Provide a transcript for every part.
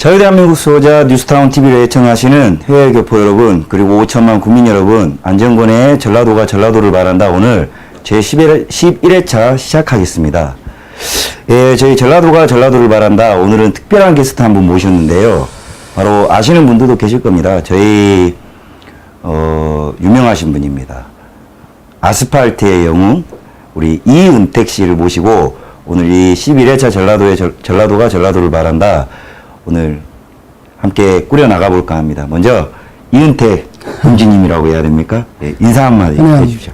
저희 대한민국 수호자 뉴스타운 TV를 애청하시는 해외 교포 여러분, 그리고 5천만 국민 여러분, 안정권의 전라도가 전라도를 말한다. 오늘 제 11회차 시작하겠습니다. 예, 저희 전라도가 전라도를 말한다. 오늘은 특별한 게스트 한 분 모셨는데요. 바로 아시는 분들도 계실 겁니다. 저희 유명하신 분입니다. 아스팔트의 영웅 우리 이은택 씨를 모시고 오늘 이 11회차 전라도가 전라도를 말한다. 오늘 함께 꾸려나가 볼까 합니다. 먼저 이은택 공주님이라고 해야 됩니까? 네, 인사 한마디 해주십시오.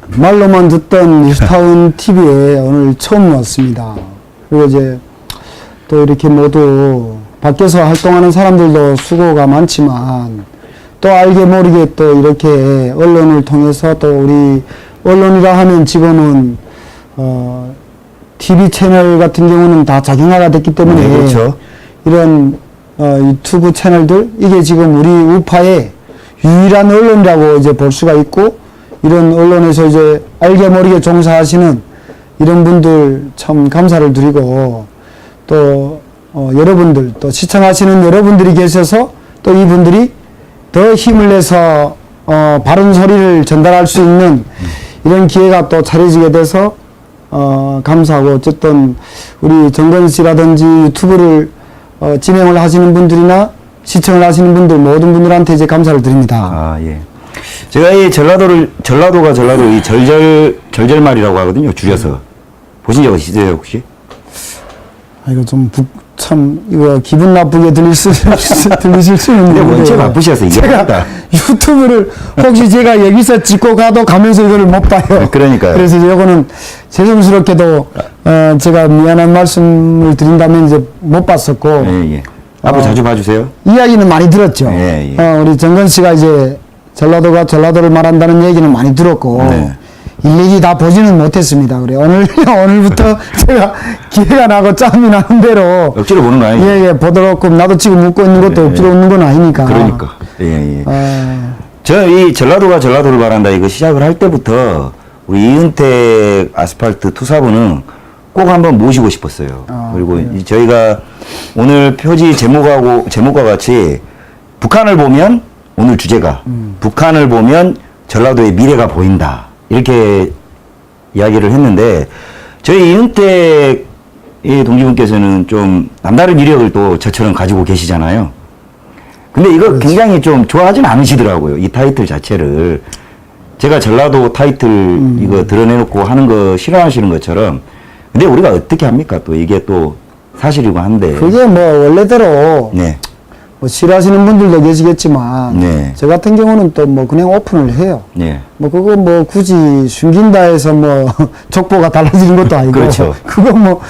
말로만 듣던 뉴스타운 TV에 오늘 처음 왔습니다. 그리고 이제 또 이렇게 모두 밖에서 활동하는 사람들도 수고가 많지만 또 알게 모르게 또 이렇게 언론을 통해서 또 우리 언론이라 하면 지금은 TV 채널 같은 경우는 다 자동화가 됐기 때문에 네, 그렇죠. 이런 유튜브 채널들 이게 지금 우리 우파의 유일한 언론이라고 이제 볼 수가 있고 이런 언론에서 이제 알게 모르게 종사하시는 이런 분들 참 감사를 드리고 또 여러분들 또 시청하시는 여러분들이 계셔서 또 이분들이 더 힘을 내서 바른 소리를 전달할 수 있는 이런 기회가 또 차려지게 돼서 감사하고 어쨌든 우리 정건 씨라든지 유튜브를 진행을 하시는 분들이나 시청을 하시는 분들 모든 분들한테 이제 감사를 드립니다. 아, 예. 제가 이 전라도가 전라도 이 절절말이라고 하거든요. 줄여서. 보신 적 있으세요, 혹시? 이거 이거 기분 나쁘게 들리실 수 있는데. 근데 원체 바쁘셔서 이게 제가 유튜브를 혹시 제가 여기서 찍고 가도 가면서 이거를 못 봐요. 그러니까요. 그래서 이거는 죄송스럽게도 제가 미안한 말씀을 드린다면 이제 못 봤었고. 예, 예. 앞으로 자주 봐주세요. 이야기는 많이 들었죠. 예, 예. 우리 정건 씨가 이제 전라도가 전라도를 말한다는 얘기는 많이 들었고. 네. 일일이 다 보지는 못했습니다. 그래 오늘부터 제가 기회가 나고 짬이 나는 대로 억지로 보는 거 아니죠? 예, 보도록 나도 지금 웃고 있는 것도 억지로 웃는 건 아니니까. 그러니까. 예, 예. 저 이 전라도가 전라도를 말한다 이거 시작을 할 때부터 우리 이은택 아스팔트 투사부는 꼭 한번 모시고 싶었어요. 그리고 그래요? 저희가 오늘 표지 제목과 같이 북한을 보면 오늘 주제가 북한을 보면 전라도의 미래가 보인다. 이렇게 이야기를 했는데 저희 이은택 동지분께서는 좀 남다른 이력을 또 저처럼 가지고 계시잖아요. 근데 이거 그렇지. 굉장히 좀 좋아하진 않으시더라고요. 이 타이틀 자체를. 제가 전라도 타이틀 이거 드러내놓고 하는 거 싫어하시는 것처럼. 근데 우리가 어떻게 합니까? 또 이게 또 사실이고 한데. 그게 뭐 원래대로 네. 뭐 싫어하시는 분들도 계시겠지만 네. 저 같은 경우는 또 뭐 그냥 오픈을 해요. 네. 뭐 그거 뭐 굳이 숨긴다 해서 뭐 족보가 달라지는 것도 아니고 그렇죠. 그거 뭐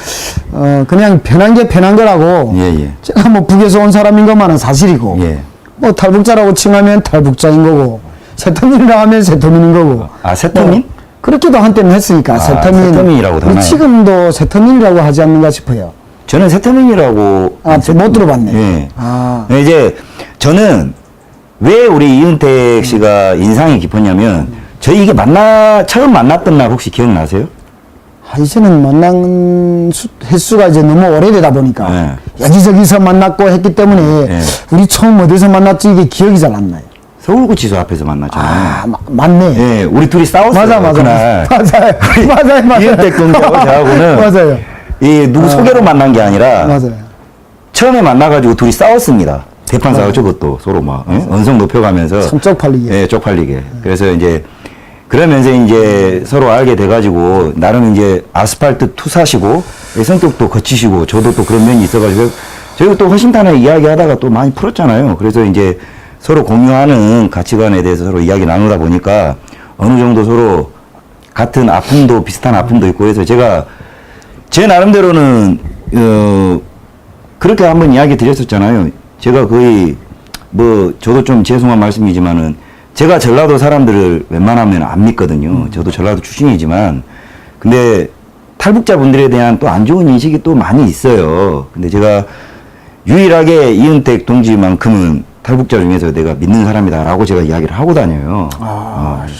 그냥 편한 게 편한 거라고. 예, 예. 제가 뭐 북에서 온 사람인 것만은 사실이고 예. 뭐 탈북자라고 칭하면 탈북자인 거고 세터민이라고 하면 세터민인 거고. 아, 세터민? 뭐 그렇게도 한때는 했으니까 세터민. 세터민이라고 하나요? 지금도 세터민이라고 하지 않는가 싶어요. 저는 세터민이라고. 못 들어봤네. 예. 아. 이제 저는 왜 우리 이은택 씨가 인상이 깊었냐면 저희 이게 처음 만났던 날 혹시 기억나세요? 이제는 만난 횟수가 이제 너무 오래되다 보니까 네. 여기저기서 만났고 했기 때문에 네. 우리 처음 어디서 만났지 이게 기억이 잘 안 나요. 서울구치소 앞에서 만났잖아요. 맞네. 예, 우리 둘이 싸웠어요. 맞아. 그날. 맞아요. 이은택 동지하고 저하고는 맞아요. 이 누구 소개로 만난 게 아니라 맞아요. 처음에 만나가지고 둘이 싸웠습니다. 대판 싸웠죠, 그것도 서로 막 언성 높여가면서. 참 쪽팔리게. 예, 쪽팔리게. 그래서 이제 그러면서 이제 서로 알게 돼가지고 나름 이제 아스팔트 투사시고 성격도 거치시고 저도 또 그런 면이 있어가지고 저희가 또 허심탄회 이야기하다가 또 많이 풀었잖아요. 그래서 이제 서로 공유하는 가치관에 대해서 서로 이야기 나누다 보니까 어느 정도 서로 같은 아픔도 비슷한 아픔도 있고 해서 제가 제 나름대로는 그렇게 한번 이야기 드렸었잖아요. 제가 거의 뭐 저도 좀 죄송한 말씀이지만은 제가 전라도 사람들을 웬만하면 안 믿거든요. 저도 전라도 출신이지만 근데 탈북자분들에 대한 또 안 좋은 인식이 또 많이 있어요. 근데 제가 유일하게 이은택 동지만큼은 탈북자 중에서 내가 믿는 사람이다라고 제가 이야기를 하고 다녀요.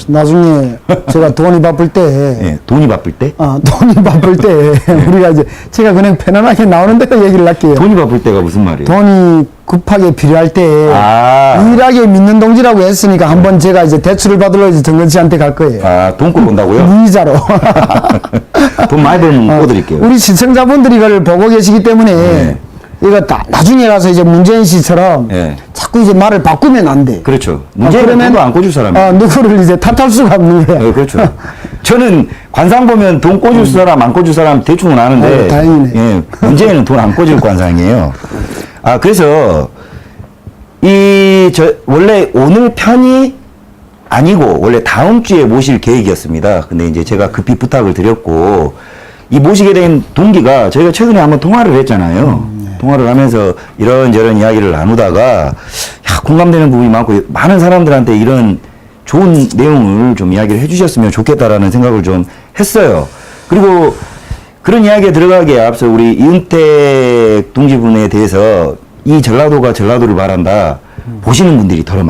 나중에 제가 돈이 바쁠 때, 예, 돈이 바쁠 때? 돈이 바쁠 때, 우리가 이제, 제가 그냥 편안하게 나오는 대로 얘기를 할게요. 돈이 바쁠 때가 무슨 말이에요? 돈이 급하게 필요할 때, 유일하게 믿는 동지라고 했으니까 한번 제가 이제 대출을 받으러 이제 정근 씨한테 갈 거예요. 돈꿔 본다고요? 무이자로. 돈 많이 벌면 꿔드릴게요. 우리 시청자분들이 이걸 보고 계시기 때문에, 네. 이거 나중에 가서 이제 문재인 씨처럼 네. 자꾸 이제 말을 바꾸면 안 돼. 그렇죠. 문제는 돈도 안 꿔줄 사람이에요. 누구를 이제 탓할 수가 없는 거야. 네, 그렇죠. 저는 관상 보면 돈 꿔줄 사람, 안 꿔줄 사람 대충은 아는데, 다행이네. 예, 문제는 돈 안 꿔줄 관상이에요. 그래서, 원래 오늘 편이 아니고, 원래 다음 주에 모실 계획이었습니다. 근데 이제 제가 급히 부탁을 드렸고, 이 모시게 된 동기가 저희가 최근에 한번 통화를 했잖아요. 통화를 하면서 이런저런 이야기를 나누다가, 공감되는 부분이 많고, 많은 사람들한테 이런 좋은 내용을 좀 이야기를 해주셨으면 좋겠다라는 생각을 좀 했어요. 그리고 그런 이야기에 들어가기에 앞서 우리 이은택 동지분에 대해서 이 전라도가 전라도를 말한다 보시는 분들이 더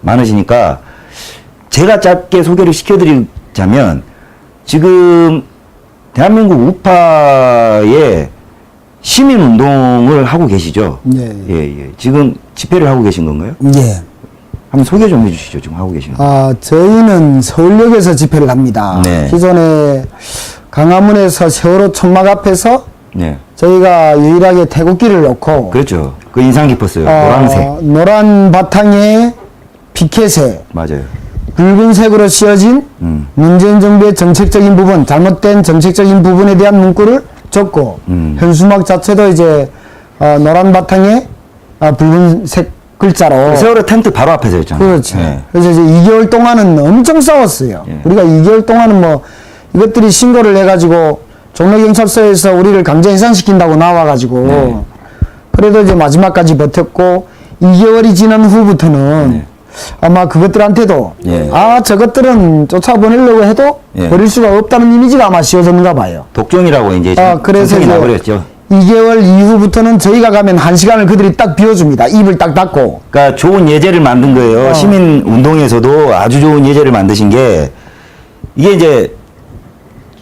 많으시니까 제가 짧게 소개를 시켜드리자면 지금 대한민국 우파의 시민운동을 하고 계시죠? 네. 예. 지금 집회를 하고 계신 건가요? 예. 한번 소개 좀 해주시죠. 지금 하고 계시는 거. 저희는 서울역에서 집회를 합니다. 네. 기존에 강화문에서 세월호 천막 앞에서 네. 저희가 유일하게 태극기를 놓고 그렇죠. 그 인상 깊었어요. 노란색. 노란 바탕에 피켓에 맞아요. 붉은색으로 씌어진 문재인 정부의 정책적인 부분, 잘못된 정책적인 부분에 대한 문구를 적고 현수막 자체도 이제 노란 바탕에 붉은색 글자로 세월호 텐트 바로 앞에서 했잖아요. 그렇죠. 네. 그래서 이제 2개월 동안은 엄청 싸웠어요. 예. 우리가 2개월 동안은 뭐 이것들이 신고를 해가지고 종로경찰서에서 우리를 강제 해산시킨다고 나와가지고 네. 그래도 이제 마지막까지 버텼고 2개월이 지난 후부터는 네. 아마 그것들한테도 예. 저것들은 쫓아보내려고 해도 예. 버릴 수가 없다는 이미지가 아마 씌워졌는가 봐요. 독종이라고 이제 그래서 정책이 이제 나버렸죠. 2개월 이후부터는 저희가 가면 1시간을 그들이 딱 비워줍니다. 입을 딱 닫고. 그러니까 좋은 예제를 만든 거예요. 시민 운동에서도 아주 좋은 예제를 만드신 게 이게 이제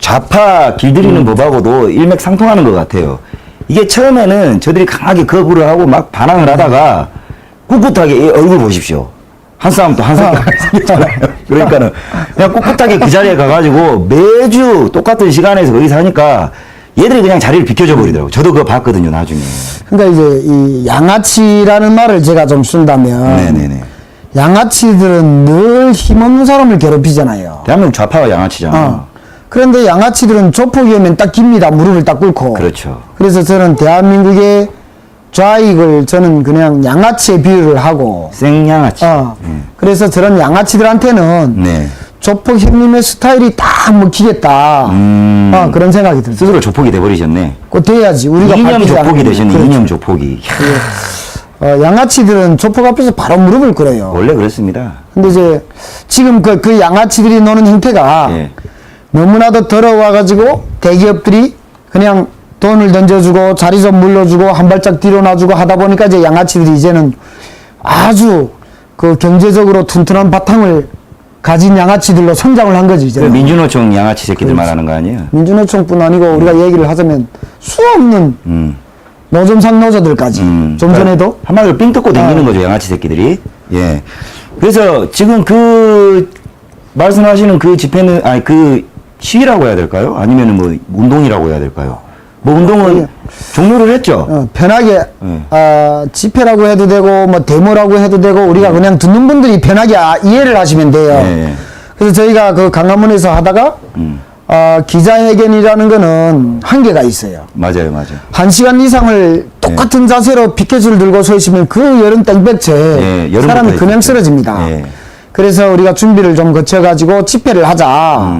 좌파 길들이는 법하고도 일맥상통하는 것 같아요. 이게 처음에는 저들이 강하게 거부를 하고 막 반항을 하다가 꿋꿋하게 이 얼굴 보십시오. 한 싸움 또 한 싸움 생겼잖아요. 그러니까는 그냥 꿋꿋하게 그 자리에 가가지고 매주 똑같은 시간에서 거기서 하니까 얘들이 그냥 자리를 비켜줘 버리더라고요. 저도 그거 봤거든요, 나중에. 그러니까 이제 이 양아치라는 말을 제가 좀 쓴다면 네네네. 양아치들은 늘 힘없는 사람을 괴롭히잖아요. 대한민국 좌파가 양아치잖아요. 그런데 양아치들은 조폭이 오면 딱 깁니다. 무릎을 딱 꿇고. 그렇죠. 그래서 저는 대한민국의 좌익을 저는 그냥 양아치에 비유를 하고 생양아치. 그래서 저런 양아치들한테는 네. 조폭 형님의 스타일이 딱 먹히겠다. 그런 생각이 들어요. 스스로 조폭이 돼버리셨네. 꼭 돼야지. 우리가 이념 밝히지 조폭이 않으면. 되셨네. 그렇죠. 이념 조폭이. 양아치들은 조폭 앞에서 바로 무릎을 꿇어요. 원래 그렇습니다. 근데 이제 지금 그 양아치들이 노는 형태가 예. 너무나도 더러워가지고 대기업들이 그냥 돈을 던져주고 자리 좀 물러주고 한 발짝 뒤로 놔주고 하다 보니까 이제 양아치들이 이제는 아주 그 경제적으로 튼튼한 바탕을 가진 양아치들로 성장을 한 거지 그 이제는. 민주노총 양아치 새끼들 말하는 거 아니에요? 민주노총뿐 아니고 우리가 얘기를 하자면 수없는 노점상 노조들까지 좀 전에도 한마디로 삥 뜯고 다니는 거죠, 양아치 새끼들이. 예. 그래서 지금 그 말씀하시는 그 집회는 그 시위라고 해야 될까요? 아니면은 뭐 운동이라고 해야 될까요? 뭐 운동은 종료를 했죠. 편하게 집회라고 해도 되고 뭐 데모라고 해도 되고 우리가 그냥 듣는 분들이 편하게 이해를 하시면 돼요. 네. 그래서 저희가 그 강화문에서 하다가 기자회견이라는 거는 한계가 있어요. 맞아요. 1시간 이상을 똑같은 자세로 피켓을 들고 서 있으면 그 여름 땡볕에 여름부터 사람이 그냥 있었죠. 쓰러집니다. 예. 그래서 우리가 준비를 좀 거쳐가지고 집회를 하자.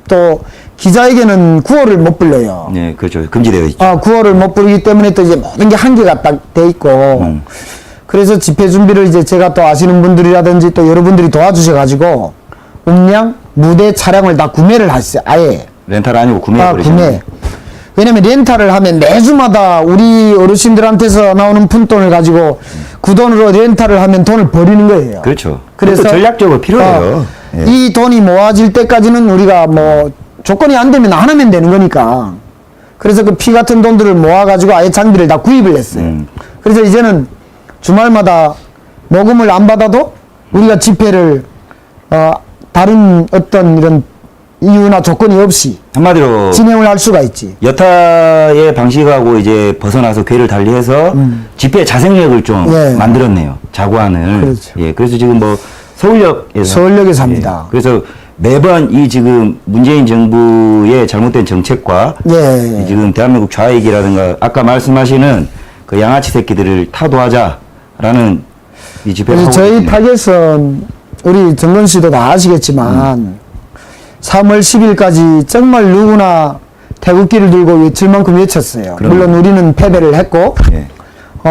또 기자회견은 구호를 못 불러요. 네, 그렇죠. 금지되어 있죠. 구호를 못 부르기 때문에 또 이제 모든 게 한계가 딱 돼 있고. 그래서 집회 준비를 이제 제가 또 아시는 분들이라든지 또 여러분들이 도와주셔가지고 음량, 무대 차량을 다 구매를 했어요. 아예. 렌탈 아니고 구매해버리셨네. 구매. 왜냐면 렌탈을 하면 매주마다 우리 어르신들한테서 나오는 푼돈을 가지고 그 돈으로 렌탈을 하면 돈을 버리는 거예요. 그렇죠. 그래서 그래서 전략적으로 필요해요. 예. 이 돈이 모아질 때까지는 우리가 뭐 조건이 안 되면 안 하면 되는 거니까. 그래서 그 피 같은 돈들을 모아가지고 아예 장비를 다 구입을 했어요. 그래서 이제는 주말마다 모금을 안 받아도 우리가 집회를 다른 어떤 이런 이유나 조건이 없이 한마디로 진행을 할 수가 있지. 여타의 방식하고 이제 벗어나서 궤를 달리해서 집회 자생력을 좀 예. 만들었네요. 자구안을. 그렇죠. 예. 그래서 지금 뭐 서울역에서 서울역에서 합니다. 예. 그래서 매번 이 지금 문재인 정부의 잘못된 정책과 예. 이 지금 대한민국 좌익이라든가 아까 말씀하시는 그 양아치 새끼들을 타도하자라는 이 집회를 그래서 하고 저희 있습니다. 타겟은 우리 정건 씨도 다 아시겠지만 3월 10일까지 정말 누구나 태극기를 들고 외칠 만큼 외쳤어요. 그럼요. 물론 우리는 패배를 했고 예.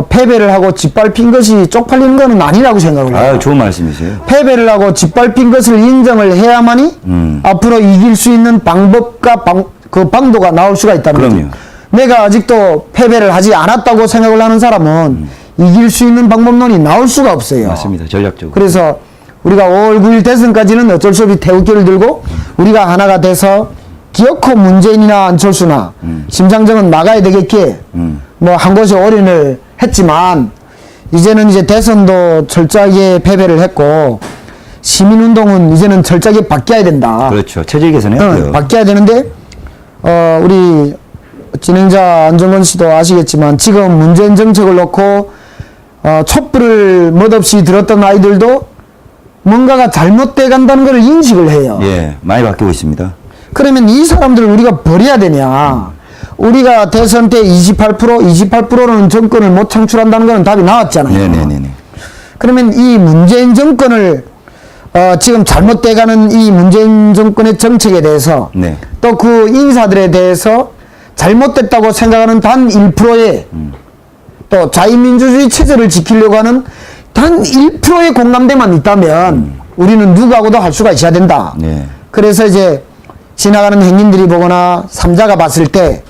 패배를 하고 짓밟힌 것이 쪽팔리는 것은 아니라고 생각을 해요. 아, 좋은 말씀이세요. 패배를 하고 짓밟힌 것을 인정을 해야만이 앞으로 이길 수 있는 방법과 그 방도가 나올 수가 있다는 거죠. 그럼요. 내가 아직도 패배를 하지 않았다고 생각을 하는 사람은 이길 수 있는 방법론이 나올 수가 없어요. 맞습니다. 전략적으로. 그래서 우리가 5월 9일 대선까지는 어쩔 수 없이 태극기를 들고 우리가 하나가 돼서 기어코 문재인이나 안철수나 심상정은 나가야 되겠기에 뭐 한 곳에 올인을 했지만 이제는 이제 대선도 철저하게 패배를 했고 시민운동은 이제는 철저하게 바뀌어야 된다. 그렇죠. 체질 개선해야죠. 바뀌어야 되는데 우리 진행자 안정건 씨도 아시겠지만 지금 문재인 정책을 놓고 촛불을 멋없이 들었던 아이들도 뭔가가 잘못돼 간다는 걸 인식을 해요. 예, 많이 바뀌고 있습니다. 그러면 이 사람들을 우리가 버려야 되냐? 우리가 대선 때 28%는 정권을 못 창출한다는 건 답이 나왔잖아요. 네네네. 그러면 이 문재인 정권을 지금 잘못돼가는 이 문재인 정권의 정책에 대해서 네. 또 그 인사들에 대해서 잘못됐다고 생각하는 단 1%의 또 자유민주주의 체제를 지키려고 하는 단 1%의 공감대만 있다면 우리는 누구하고도 할 수가 있어야 된다. 네. 그래서 이제 지나가는 행인들이 보거나 삼자가 봤을 때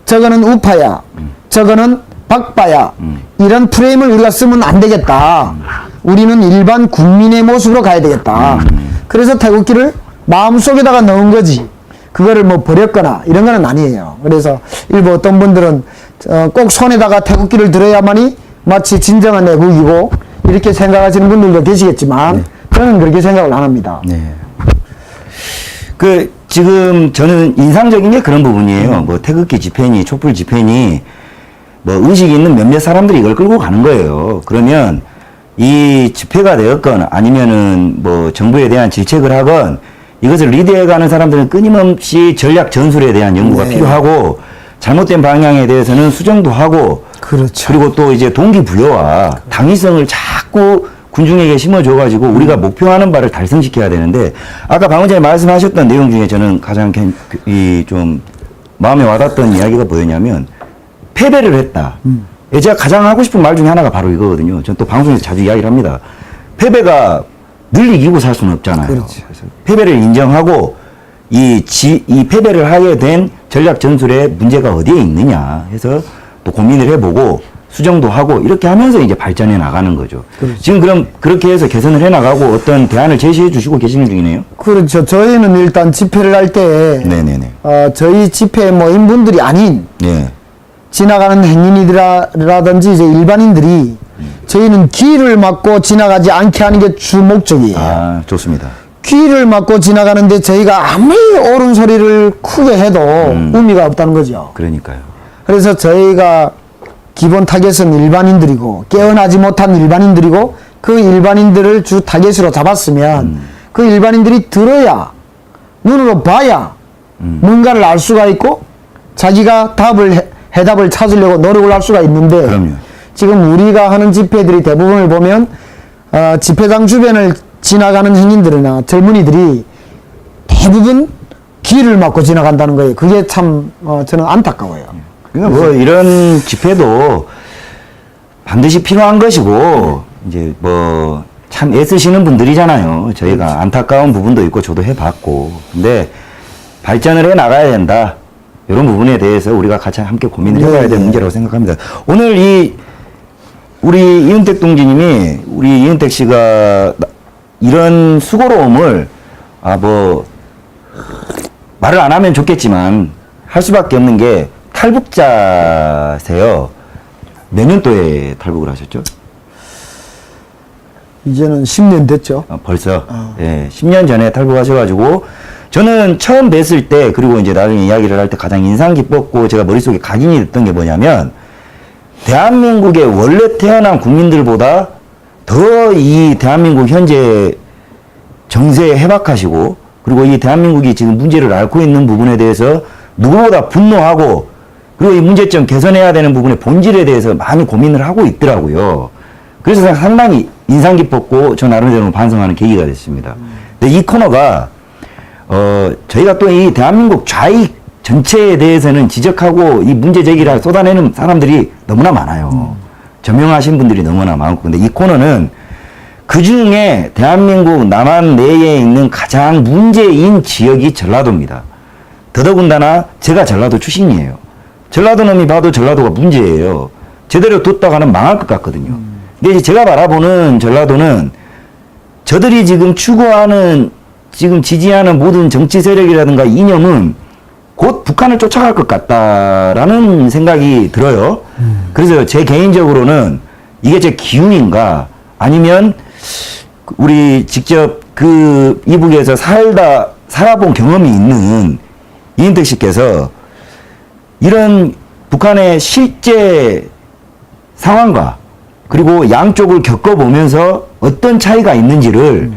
저거는 우파야, 저거는 박바야 이런 프레임을 우리가 쓰면 안 되겠다. 우리는 일반 국민의 모습으로 가야 되겠다. 그래서 태극기를 마음속에다가 넣은 거지. 그거를 뭐 버렸거나 이런 거는 아니에요. 그래서 일부 어떤 분들은 꼭 손에다가 태극기를 들어야만이 마치 진정한 애국이고 이렇게 생각하시는 분들도 계시겠지만 저는 그렇게 생각을 안 합니다. 네. 그 지금 저는 인상적인 게 그런 부분이에요. 뭐 태극기 집회니 촛불 집회니 뭐 의식이 있는 몇몇 사람들이 이걸 끌고 가는 거예요. 그러면 이 집회가 되었건 아니면은 뭐 정부에 대한 질책을 하건 이것을 리드해가는 사람들은 끊임없이 전략 전술에 대한 연구가 네. 필요하고 잘못된 방향에 대해서는 수정도 하고 그렇죠. 그리고 또 이제 동기부여와 당위성을 자꾸 군중에게 심어줘가지고 우리가 목표하는 바를 달성시켜야 되는데 아까 방금 전에 말씀하셨던 내용 중에 저는 가장 좀 마음에 와닿았던 이야기가 뭐였냐면 패배를 했다. 제가 가장 하고 싶은 말 중에 하나가 바로 이거거든요. 전 또 방송에서 자주 이야기를 합니다. 패배가 늘 이기고 살 수는 없잖아요. 그렇지. 그래서 패배를 인정하고 이 패배를 하게 된 전략 전술에 문제가 어디에 있느냐 해서 또 고민을 해보고 수정도 하고 이렇게 하면서 이제 발전해 나가는 거죠. 그렇죠. 지금 그럼 그렇게 해서 개선을 해 나가고 어떤 대안을 제시해 주시고 계시는 중이네요. 그렇죠. 저희는 일단 집회를 할 때 네네네. 저희 집회 모인 분들이 아닌 네. 지나가는 행인이라든지 이제 일반인들이 저희는 귀를 막고 지나가지 않게 하는 게 주 목적이에요. 아, 좋습니다. 귀를 막고 지나가는데 저희가 아무리 옳은 소리를 크게 해도 의미가 없다는 거죠. 그러니까요. 그래서 저희가 기본 타겟은 일반인들이고 깨어나지 못한 일반인들이고 그 일반인들을 주 타겟으로 잡았으면 그 일반인들이 들어야 눈으로 봐야 뭔가를 알 수가 있고 자기가 해답을 찾으려고 노력을 할 수가 있는데 그럼요. 지금 우리가 하는 집회들이 대부분을 보면 집회장 주변을 지나가는 행인들이나 젊은이들이 대부분 길을 막고 지나간다는 거예요. 그게 참 저는 안타까워요. 그러니까 뭐 이런 집회도 반드시 필요한 것이고 이제 뭐 참 애쓰시는 분들이잖아요. 저희가 그렇죠. 안타까운 부분도 있고 저도 해봤고 근데 발전을 해 나가야 된다. 이런 부분에 대해서 우리가 같이 함께 고민을 해봐야 될 문제라고 생각합니다. 오늘 이 우리 이은택 동지님이 우리 이은택 씨가 이런 수고로움을 말을 안 하면 좋겠지만 할 수밖에 없는 게 탈북자세요. 몇 년도에 탈북을 하셨죠? 이제는 10년 됐죠. 벌써 예, 10년 전에 탈북하셔가지고 저는 처음 뵀을 때 그리고 이제 나중에 이야기를 할 때 가장 인상 깊었고 제가 머릿속에 각인이 됐던 게 뭐냐면 대한민국의 원래 태어난 국민들보다 더 이 대한민국 현재 정세에 해박하시고 그리고 이 대한민국이 지금 문제를 앓고 있는 부분에 대해서 누구보다 분노하고 그리고 이 문제점 개선해야 되는 부분의 본질에 대해서 많이 고민을 하고 있더라고요. 그래서 상당히 인상 깊었고 저 나름대로 반성하는 계기가 됐습니다. 근데 이 코너가 저희가 또 이 대한민국 좌익 전체에 대해서는 지적하고 이 문제 제기를 쏟아내는 사람들이 너무나 많아요. 저명하신 분들이 너무나 많고 근데 이 코너는 그 중에 대한민국 남한 내에 있는 가장 문제인 지역이 전라도입니다. 더더군다나 제가 전라도 출신이에요. 전라도 놈이 봐도 전라도가 문제예요. 제대로 뒀다가는 망할 것 같거든요. 근데 제가 바라보는 전라도는 저들이 지금 추구하는 지금 지지하는 모든 정치 세력이라든가 이념은 곧 북한을 쫓아갈 것 같다라는 생각이 들어요. 그래서 제 개인적으로는 이게 제 기운인가 아니면 우리 직접 그 이북에서 살아본 경험이 있는 이인택 씨께서 이런 북한의 실제 상황과 그리고 양쪽을 겪어보면서 어떤 차이가 있는지를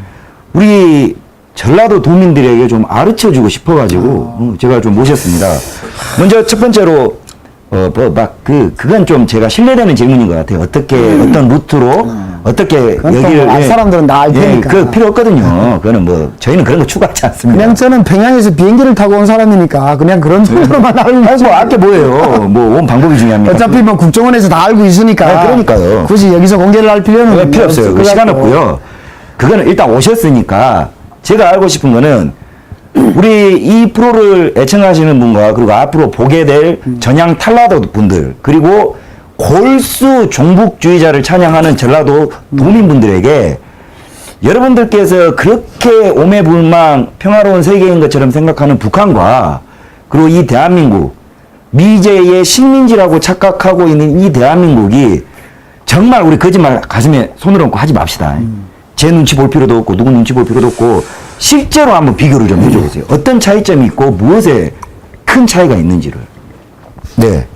우리 전라도 도민들에게 좀 가르쳐주고 싶어가지고 제가 좀 모셨습니다. 먼저 첫 번째로 그건 좀 제가 신뢰되는 질문인 것 같아요. 어떻게 어떤 루트로 어떻게 여기를 알 사람들은 다 알 테니까. 그 필요 없거든요. 그거는 뭐 저희는 그런 거 추구하지 않습니다. 그냥 저는 평양에서 비행기를 타고 온 사람이니까 그냥 그런 정도로만 알고 뭐 알게 뭐예요. 뭐 온 방법이 중요합니까? 어차피 뭐 국정원에서 다 알고 있으니까. 네, 그러니까요. 굳이 여기서 공개를 할 필요는 필요 없어요. 그 시간 없고요. 그거는 일단 오셨으니까 제가 알고 싶은 거는 우리 이 프로를 애청하시는 분과 그리고 앞으로 보게 될 전향 탈라도 분들 그리고 골수 종북주의자를 찬양하는 전라도 도민분들에게 여러분들께서 그렇게 오매불망 평화로운 세계인 것처럼 생각하는 북한과 그리고 이 대한민국 미제의 식민지라고 착각하고 있는 이 대한민국이 정말 우리 거짓말 가슴에 손을 얹고 하지 맙시다. 제 눈치 볼 필요도 없고 누구 눈치 볼 필요도 없고 실제로 한번 비교를 좀 해줘보세요. 어떤 차이점이 있고 무엇에 큰 차이가 있는지를. 네.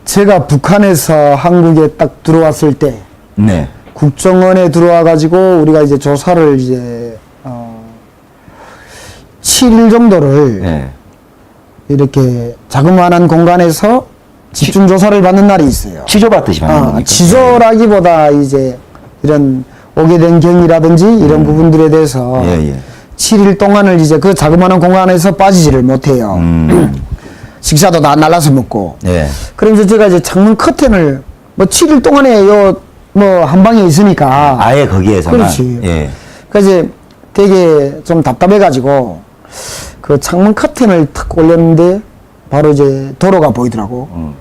제가 북한에서 한국에 딱 들어왔을 때 네. 국정원에 들어와 가지고 우리가 이제 조사를 이제 7일 정도를 네. 이렇게 자그마한 공간에서 집중 조사를 받는 날이 있어요. 취조받듯이 받는 겁니까? 취조라기보다 이제 이런 오게 된 경위라든지 이런 부분들에 대해서 예. 7일 동안을 이제 그 자그마한 공간에서 빠지지를 못해요. 식사도 다 날라서 먹고. 예. 그러면서 제가 이제 창문 커튼을 뭐 7일 동안에 뭐 한 방에 있으니까. 아예 거기에서만. 그렇지. 예. 그래서 이제 되게 좀 답답해가지고 그 창문 커튼을 탁 올렸는데 바로 이제 도로가 보이더라고.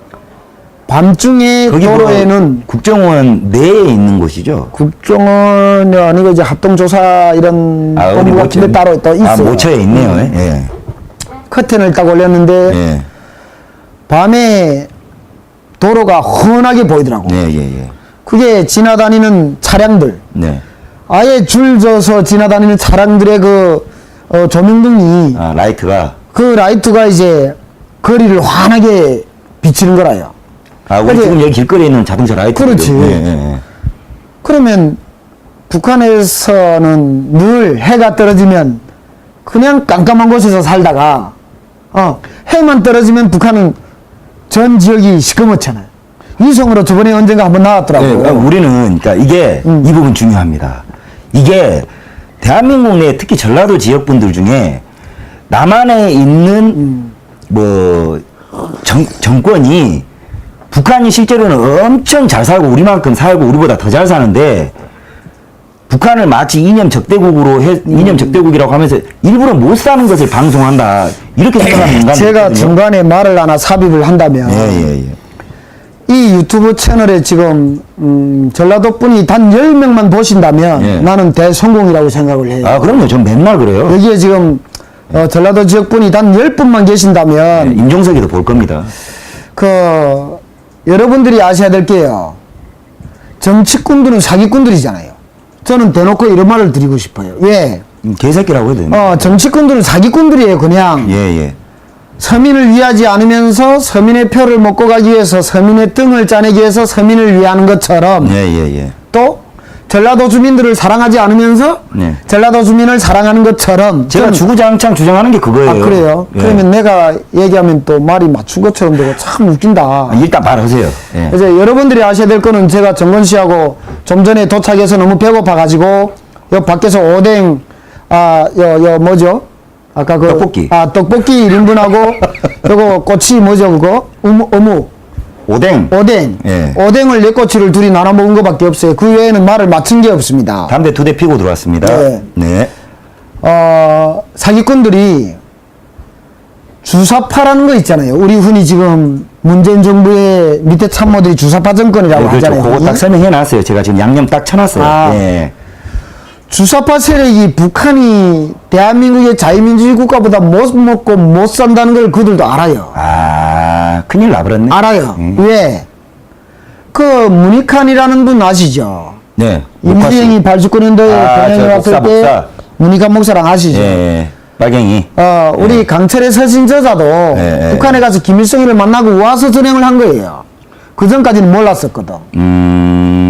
밤중에 거기 도로에는 국정원 내에 있는 곳이죠. 국정원이 아니고 이제 합동조사 이런 본부 같은 데 따로 또 있어요. 모처에 있네요. 예. 커튼을 딱 올렸는데 예. 밤에 도로가 훤하게 보이더라고. 예. 그게 지나다니는 차량들, 네. 아예 줄 져서 지나다니는 차량들의 조명등이 라이트가. 그 라이트가 이제 거리를 환하게 비치는 거라요. 우리 지금 여기 길거리에 있는 자동차 라이트. 그렇지. 예. 그러면 북한에서는 늘 해가 떨어지면 그냥 깜깜한 곳에서 살다가 해만 떨어지면 북한은 전 지역이 시커멓잖아요. 위성으로 저번에 언젠가 한번 나왔더라고요. 네, 우리는 그러니까 이게 이 부분 중요합니다. 이게 대한민국 내 특히 전라도 지역 분들 중에 남한에 있는 정권이 북한이 실제로는 엄청 잘 살고 우리만큼 살고 우리보다 더 잘 사는데 북한을 마치 이념 적대국이라고 하면서 일부러 못 사는 것을 방송한다 이렇게 생각하는 인간들 제가 있거든요. 중간에 말을 하나 삽입을 한다면 예. 이 유튜브 채널에 지금 전라도 분이 단 10명만 보신다면 예. 나는 대성공이라고 생각을 해요. 아, 그럼요. 전 맨날 그래요. 여기에 지금 전라도 지역 분이 단 10분만 계신다면 네, 임종석이도 볼 겁니다. 그 여러분들이 아셔야 될 게요. 정치꾼들은 사기꾼들이잖아요. 저는 대놓고 이런 말을 드리고 싶어요. 왜? 개새끼라고 해도 됩니다. 정치꾼들은 사기꾼들이에요. 그냥 예. 서민을 위하지 않으면서 서민의 표를 먹고 가기 위해서 서민의 등을 짜내기 위해서 서민을 위하는 것처럼 예. 또 전라도 주민들을 사랑하지 않으면서 네. 전라도 주민을 사랑하는 것처럼 제가 좀- 주구장창 주장하는 게 그거예요. 아 그래요? 예. 그러면 내가 얘기하면 또 말이 맞춘 것처럼 되고 참 웃긴다. 아, 일단 말하세요. 예. 이제 여러분들이 아셔야 될 거는 제가 정건 씨하고 좀 전에 도착해서 너무 배고파 가지고 여 밖에서 오뎅 뭐죠? 아까 그 떡볶이. 떡볶이 1인분하고 요거 꼬치 뭐죠 그거? 어묵 오뎅. 예. 오뎅을 4꼬치를 둘이 나눠 먹은 것밖에 없어요. 그 외에는 말을 맞춘 게 없습니다. 담배 2대 피고 들어왔습니다. 네. 네. 사기꾼들이 주사파라는 거 있잖아요. 우리 흔히 지금 문재인 정부의 밑에 참모들이 주사파 정권이라고 네, 그렇죠. 하잖아요. 그거 딱 설명해 놨어요. 제가 지금 양념 딱 쳐놨어요. 아. 예. 주사파 세력이 북한이 대한민국의 자유민주주의 국가보다 못 먹고 못 산다는 걸 그들도 알아요. 아, 큰일 나버렸네. 알아요. 왜? 그 문익환이라는 분 아시죠? 네. 이무리행이 89년도에 아, 평양에 저 왔을 목사, 때 목사. 문익환 목사랑 아시죠? 예. 빨갱이. 우리 강철의 서신 저자도 예. 북한에 가서 김일성이를 만나고 와서 전행을 한 거예요. 그 전까지는 몰랐었거든.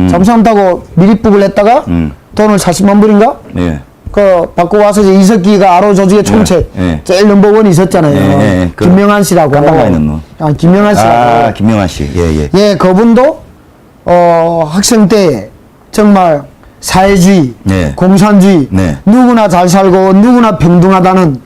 잠수함 타고 미리북을 했다가 돈을 40만 불인가? 예. 그 받고 와서 이제 이석기가 아로 조직의 총책 예. 제일 넘버원이 있었잖아요. 예. 그 김명한 씨라고. 깜빡가 있는 놈. 김명한 씨라고. 아, 김명환 씨. 예. 예, 그분도 학생 때 정말 사회주의, 네. 공산주의, 네. 누구나 잘 살고 누구나 평등하다는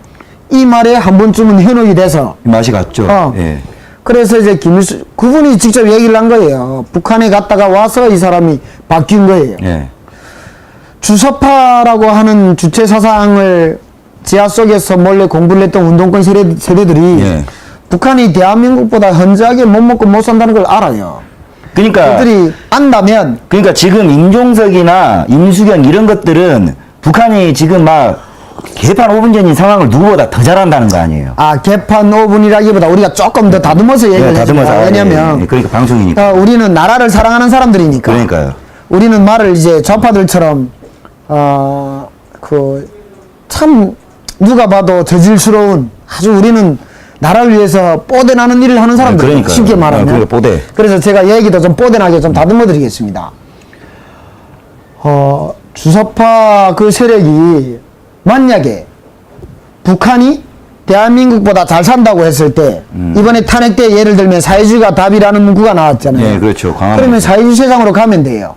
이 말에 한 번쯤은 현혹이 돼서 맛이 갔죠. 예. 그래서 이제 김일성 그분이 직접 얘기를 한 거예요. 북한에 갔다가 와서 이 사람이 바뀐 거예요. 예. 주사파라고 하는 주체 사상을 지하 속에서 몰래 공부를 했던 운동권 세대들이 예. 북한이 대한민국보다 현저하게 못 먹고 못 산다는 걸 알아요. 그러니까 그들이 안다면 지금 임종석이나 임수경 이런 것들은 북한이 지금 막 개판 5분 전인 상황을 누구보다 더 잘한다는 거 아니에요. 개판 5분이라기보다 우리가 조금 더 다듬어서 얘기를 다듬어서. 해줍니다. 왜냐면 예. 그러니까 방송이니까. 우리는 나라를 사랑하는 사람들이니까. 그러니까요. 우리는 말을 이제 좌파들처럼 참 누가 봐도 저질스러운 아주 우리는 나라를 위해서 뽀대나는 일을 하는 사람들. 그러니까요. 쉽게 말하면. 그러니까 뽀대. 그래서 제가 얘기도 좀 뽀대나게 좀 다듬어 드리겠습니다. 주사파 그 세력이 만약에 북한이 대한민국보다 잘 산다고 했을 때 이번에 탄핵 때 예를 들면 사회주의가 답이라는 문구가 나왔잖아요. 예, 그렇죠. 그러면 사회주의 세상으로 가면 돼요.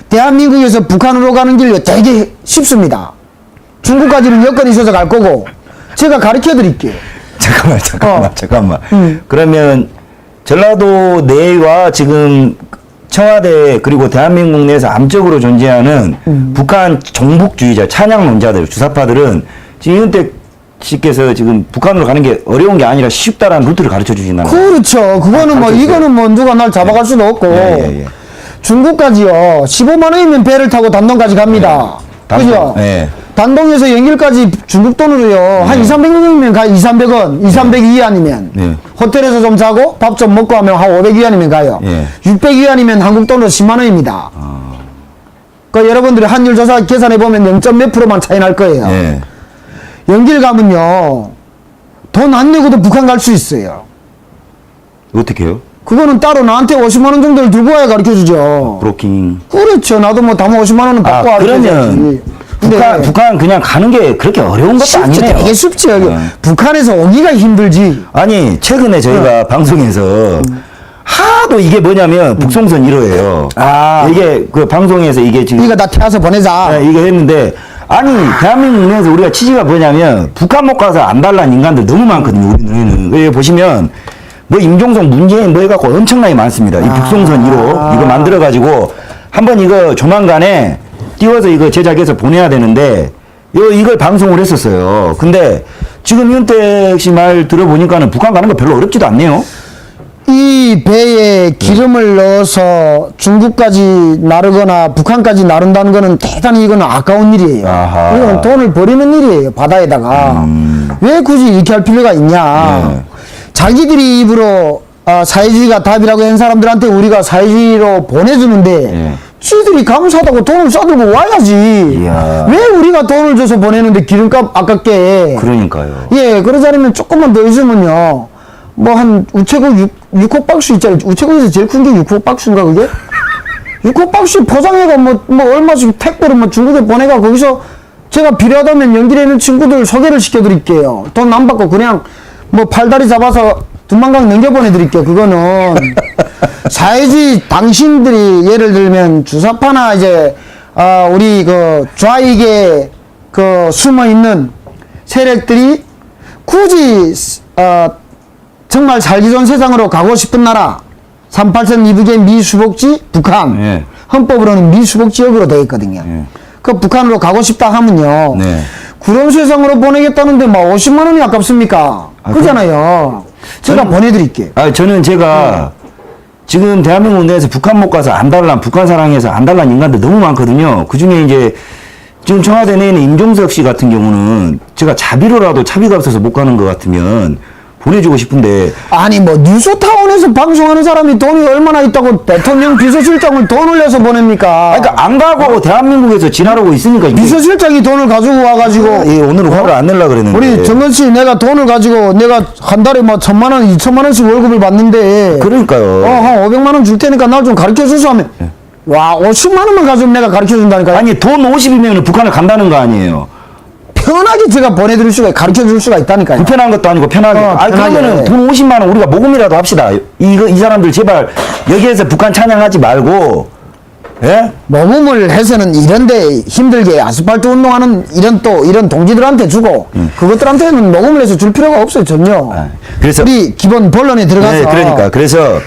대한민국에서 북한으로 가는 길이 되게 쉽습니다. 중국까지는 여건이 있어서 갈 거고 제가 가르쳐 드릴게요. 잠깐만. 그러면 전라도 내와 지금 청와대 그리고 대한민국 내에서 암적으로 존재하는 북한 종북주의자 찬양론자들 주사파들은 지금 이은택 씨께서 지금 북한으로 가는 게 어려운 게 아니라 쉽다라는 루트를 가르쳐 주신다는 거예요. 그렇죠. 그거는 뭐 이거는 뭐 누가 날 잡아갈 수도 없고 예. 중국까지요 15만 원이면 배를 타고 단동까지 갑니다. 그죠? 예. 단동에서 연길까지 중국 돈으로요 한 2,300원이면 가 2,300원 2,300위안이면 네. 호텔에서 좀 자고 밥 좀 먹고 하면 한 500위안이면 가요. 예. 600위안이면 한국 돈으로 10만 원입니다. 그 여러분들이 환율 조사 계산해 보면 0. 몇 프로만 차이 날 거예요. 예. 연길 가면요 돈 안 내고도 북한 갈 수 있어요. 어떻게 해요? 그거는 따로 나한테 50만 원 정도를 들고 와야 가르쳐 주죠. 브로킹. 그렇죠. 나도 뭐 담아 50만 원은 받고 그러면 북한 그냥 가는 게 그렇게 어려운 것도 아니네요. 되게 쉽죠. 북한에서 오기가 힘들지. 아니 최근에 저희가 방송에서 하도 이게 뭐냐면 북송선 1호예요. 이게 그 방송에서 이게 지금 이거 나 태워서 보내자. 네, 이거 했는데 아니 대한민국 내에서 우리가 취지가 뭐냐면 북한 못 가서 안 달라는 인간들 너무 많거든요. 우리는 여기 보시면 뭐 임종석 문재인 뭐 해갖고 엄청나게 많습니다. 이 북송선 1호 이거 만들어가지고 한번 이거 조만간에 띄워서 이거 제작해서 보내야 되는데 이걸 방송을 했었어요. 근데 지금 윤택 씨 말 들어보니까는 북한 가는 거 별로 어렵지도 않네요. 이 배에 기름을 넣어서 중국까지 나르거나 북한까지 나른다는 거는 대단히 이거는 아까운 일이에요. 아하. 이건 돈을 버리는 일이에요. 바다에다가. 왜 굳이 이렇게 할 필요가 있냐. 네. 자기들이 입으로 사회주의가 답이라고 한 사람들한테 우리가 사회주의로 보내주는데 네. 지들이 감사하다고 돈을 싸들고 와야지. 이야. 왜 우리가 돈을 줘서 보내는데 기름값 아깝게. 그러니까요. 예, 그러자면 조금만 더 있으면요. 뭐 한 우체국 6호 박스 있잖아요. 우체국에서 제일 큰 게 6호 박스인가 그게? 6호 박스 포장해가 뭐 얼마씩 택배로 뭐 중국에 보내가 거기서 제가 필요하다면 연길에 있는 친구들 소개를 시켜드릴게요. 돈 안 받고 그냥 뭐 팔다리 잡아서 두만강 넘겨보내드릴게요. 그거는 사회주의 당신들이 예를 들면 주사파나 이제 우리 그 좌익에 그 숨어 있는 세력들이 굳이 정말 살기 좋은 세상으로 가고 싶은 나라 38선 이북의 미수복지 북한 예. 헌법으로는 미수복지역으로 되어 있거든요. 예. 그 북한으로 가고 싶다 하면요. 네. 그런 세상으로 보내겠다는데 막 50만 원이 아깝습니까? 그러잖아요. 제가 보내드릴게요. 저는 제가 지금 대한민국 내에서 북한 못 가서 안달난, 북한 사랑해서 안달난 인간들 너무 많거든요. 그 중에 이제 지금 청와대 내에 있는 임종석 씨 같은 경우는 제가 자비로라도 차비가 없어서 못 가는 것 같으면 보내주고 싶은데. 아니 뭐 뉴스타운에서 방송하는 사람이 돈이 얼마나 있다고 대통령 비서실장을 돈을 내서 보냅니까? 그러니까 안 가고 대한민국에서 지나라고 있으니까. 비서실장이 돈을 가지고 와가지고 예, 오늘 화를 안 내려고 그랬는데. 우리 정건 씨 내가 돈을 가지고 내가 한 달에 뭐 1,000만 원, 2,000만 원씩 월급을 받는데 그러니까요. 한 500만 원 줄 테니까 날 좀 가르쳐 주소 하면 와 50만 원만 가지고 내가 가르쳐 준다니까요. 아니 돈 50이면 북한을 간다는 거 아니에요. 편하게 제가 보내드릴 수가 가르쳐 줄 수가 있다니까요. 불편한 것도 아니고 편하게. 아니 편하게. 그러면은 돈 50만 원 우리가 모금이라도 합시다. 이 사람들 제발 여기에서 북한 찬양하지 말고. 예? 모금을 해서는 이런데 힘들게 아스팔트 운동하는 이런 동지들한테 주고 그것들한테는 모금을 해서 줄 필요가 없어요 전혀. 그래서 우리 기본 본론에 들어가서 네, 그러니까 그래서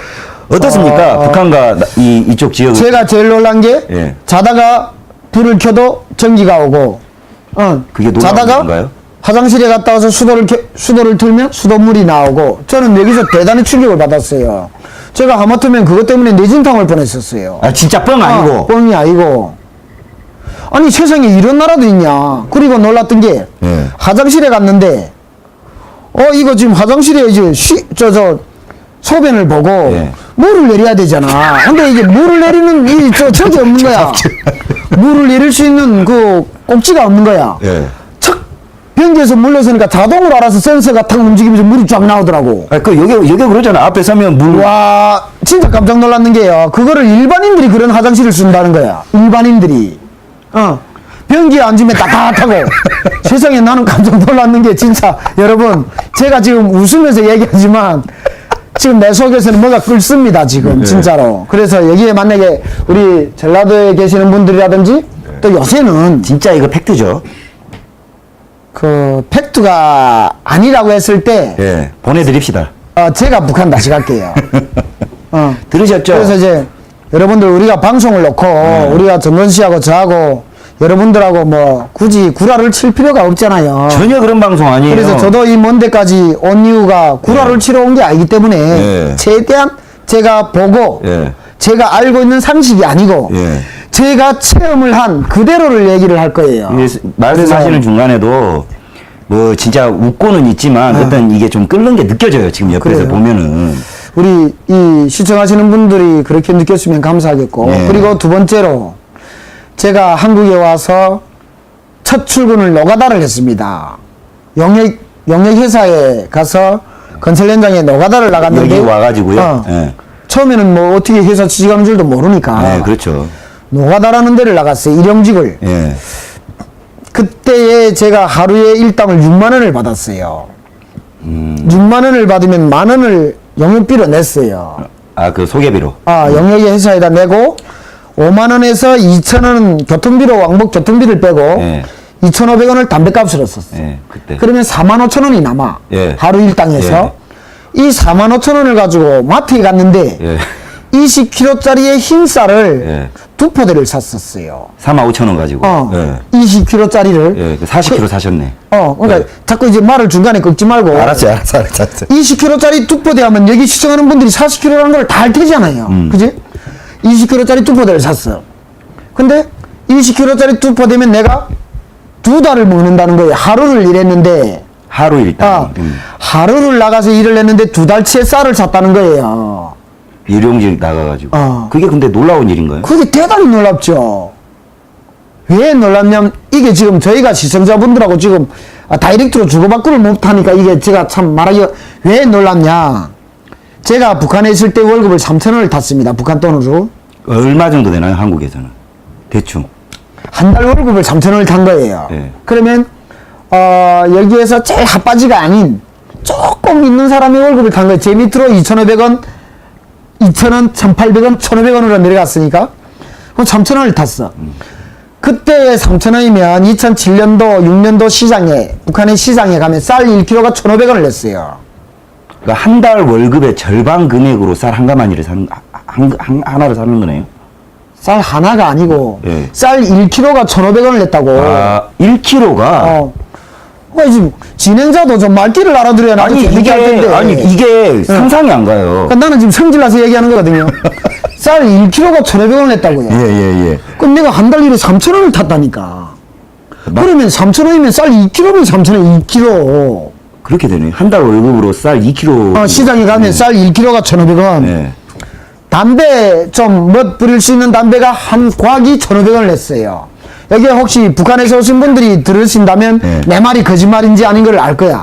어떻습니까? 북한과 이쪽 지역은. 제가 제일 놀란 게 예. 자다가 불을 켜도 전기가 오고 그게 놀라운 자다가 건가요? 화장실에 갔다 와서 수도를 틀면 수돗물이 나오고 저는 여기서 대단히 충격을 받았어요. 제가 하마터면 그것 때문에 내진탕을 뻔했었어요. 아 진짜 뻥 아니고. 뻥이 아니고. 아니 세상에 이런 나라도 있냐. 그리고 놀랐던 게 예. 화장실에 갔는데 이거 지금 화장실에 이제 소변을 보고 예. 물을 내려야 되잖아. 근데 이게 물을 내리는 저기 없는 거야. 물을 내릴 수 있는 그 꼭지가 없는 거야. 예. 척 변기에서 물 넣으니까 자동으로 알아서 센서가 탁 움직이면서 물이 쫙 나오더라고. 여기 그러잖아. 앞에 서면 물. 와 진짜 깜짝 놀랐는 게요. 그거를 일반인들이 그런 화장실을 쓴다는 거야. 일반인들이. 변기에 앉으면 따뜻하고. 세상에 나는 깜짝 놀랐는 게 진짜 여러분 제가 지금 웃으면서 얘기하지만 지금 내 속에서는 뭐가 끓습니다 지금 진짜로. 그래서 여기에 만약에 우리 전라도에 계시는 분들이라든지 또 요새는 진짜 이거 팩트죠. 그 팩트가 아니라고 했을 때 예. 보내드립시다. 제가 북한 다시 갈게요. 들으셨죠? 그래서 이제 여러분들 우리가 방송을 놓고 우리가 정건 씨하고 저하고 여러분들하고 뭐 굳이 구라를 칠 필요가 없잖아요. 전혀 그런 방송 아니에요. 그래서 저도 이 먼 데까지 온 이유가 구라를 치러 온 게 아니기 때문에 예. 최대한 제가 보고 예. 제가 알고 있는 상식이 아니고 예. 제가 체험을 한 그대로를 얘기를 할 거예요. 말씀하시는 중간에도 뭐 진짜 웃고는 있지만 어떤 이게 좀 끓는 게 느껴져요. 지금 옆에서 그래요. 보면은. 우리 이 시청하시는 분들이 그렇게 느꼈으면 감사하겠고 예. 그리고 두 번째로 제가 한국에 와서 첫 출근을 노가다를 했습니다. 용역 회사에 가서 건설 현장에 노가다를 나갔는데 여기 와가지고요. 예. 처음에는 뭐 어떻게 회사 취직하는 줄도 모르니까 네, 그렇죠. 노가다라는 데를 나갔어요. 일용직을. 예. 그때에 제가 하루에 일당을 6만 원을 받았어요. 6만 원을 받으면 만 원을 용역비로 냈어요. 그 소개비로. 영역의 회사에다 내고 5만 원에서 2천 원은 교통비로 왕복 교통비를 빼고 예. 2,500원을 담배값으로 썼어요. 예, 그때. 그러면 4만 5천 원이 남아. 예. 하루 일당에서. 이 4만 5천 원을 가지고 마트에 갔는데 예. 20kg짜리의 흰 쌀을 예. 두 포대를 샀었어요. 45,000원 가지고. 예. 20kg짜리를. 예. 40kg 사셨네. 그러니까 예. 자꾸 이제 말을 중간에 꺾지 말고. 알았어요. 20kg짜리 두 포대 하면 여기 시청하는 분들이 40kg라는 걸 다 알 테잖아요. 그지? 20kg짜리 두 포대를 샀어. 근데 20kg짜리 두 포대면 내가 두 달을 먹는다는 거예요. 하루를 일했는데. 하루 일당. 하루를 나가서 일을 했는데 두 달치의 쌀을 샀다는 거예요. 일용직 나가가지고. 어. 그게 근데 놀라운 일인가요? 그게 대단히 놀랍죠. 왜 놀랍냐면 이게 지금 저희가 시청자분들하고 지금 다이렉트로 주고받고를 못하니까 이게 제가 참 말하기가 왜 놀랍냐. 제가 북한에 있을 때 월급을 3,000원을 탔습니다. 북한 돈으로. 얼마 정도 되나요? 한국에서는? 대충. 한 달 월급을 3,000원을 탄 거예요. 네. 그러면 여기에서 제일 핫바지가 아닌 조금 있는 사람의 월급을 탄 거예요. 제 밑으로 2,500원, 2,000원, 1,800원, 1,500원으로 내려갔으니까 그럼 3,000원을 탔어. 그때 3,000원이면 2007년도, 6년도 시장에, 북한의 시장에 가면 쌀 1kg가 1,500원을 냈어요. 그러니까 한 달 월급의 절반 금액으로 쌀 한 가마니를 하나를 사는 거네요. 쌀 하나가 아니고 예. 쌀 1kg가 1,500원을 냈다고. 아, 1kg가? 지금 진행자도 좀 말귀를 알아들어야 나도 아니, 재밌게 할 텐데. 이게 상상이 안 가요. 그러니까 나는 지금 성질나서 얘기하는 거거든요. 쌀 1kg가 1,500원을 냈다고요. 예. 그럼 내가 한 달 일에 3,000원을 탔다니까. 그러면 3,000원이면 쌀 2kg면 3,000원 2kg. 그렇게 되네요. 한 달 월급으로 쌀 2kg. 시장에 가면 쌀 1kg가 1,500원. 네. 담배 좀 멋부릴 수 있는 담배가 한 곽이 1,500원을 냈어요. 여기 혹시 북한에서 오신 분들이 들으신다면 네. 내 말이 거짓말인지 아닌 걸 알 거야.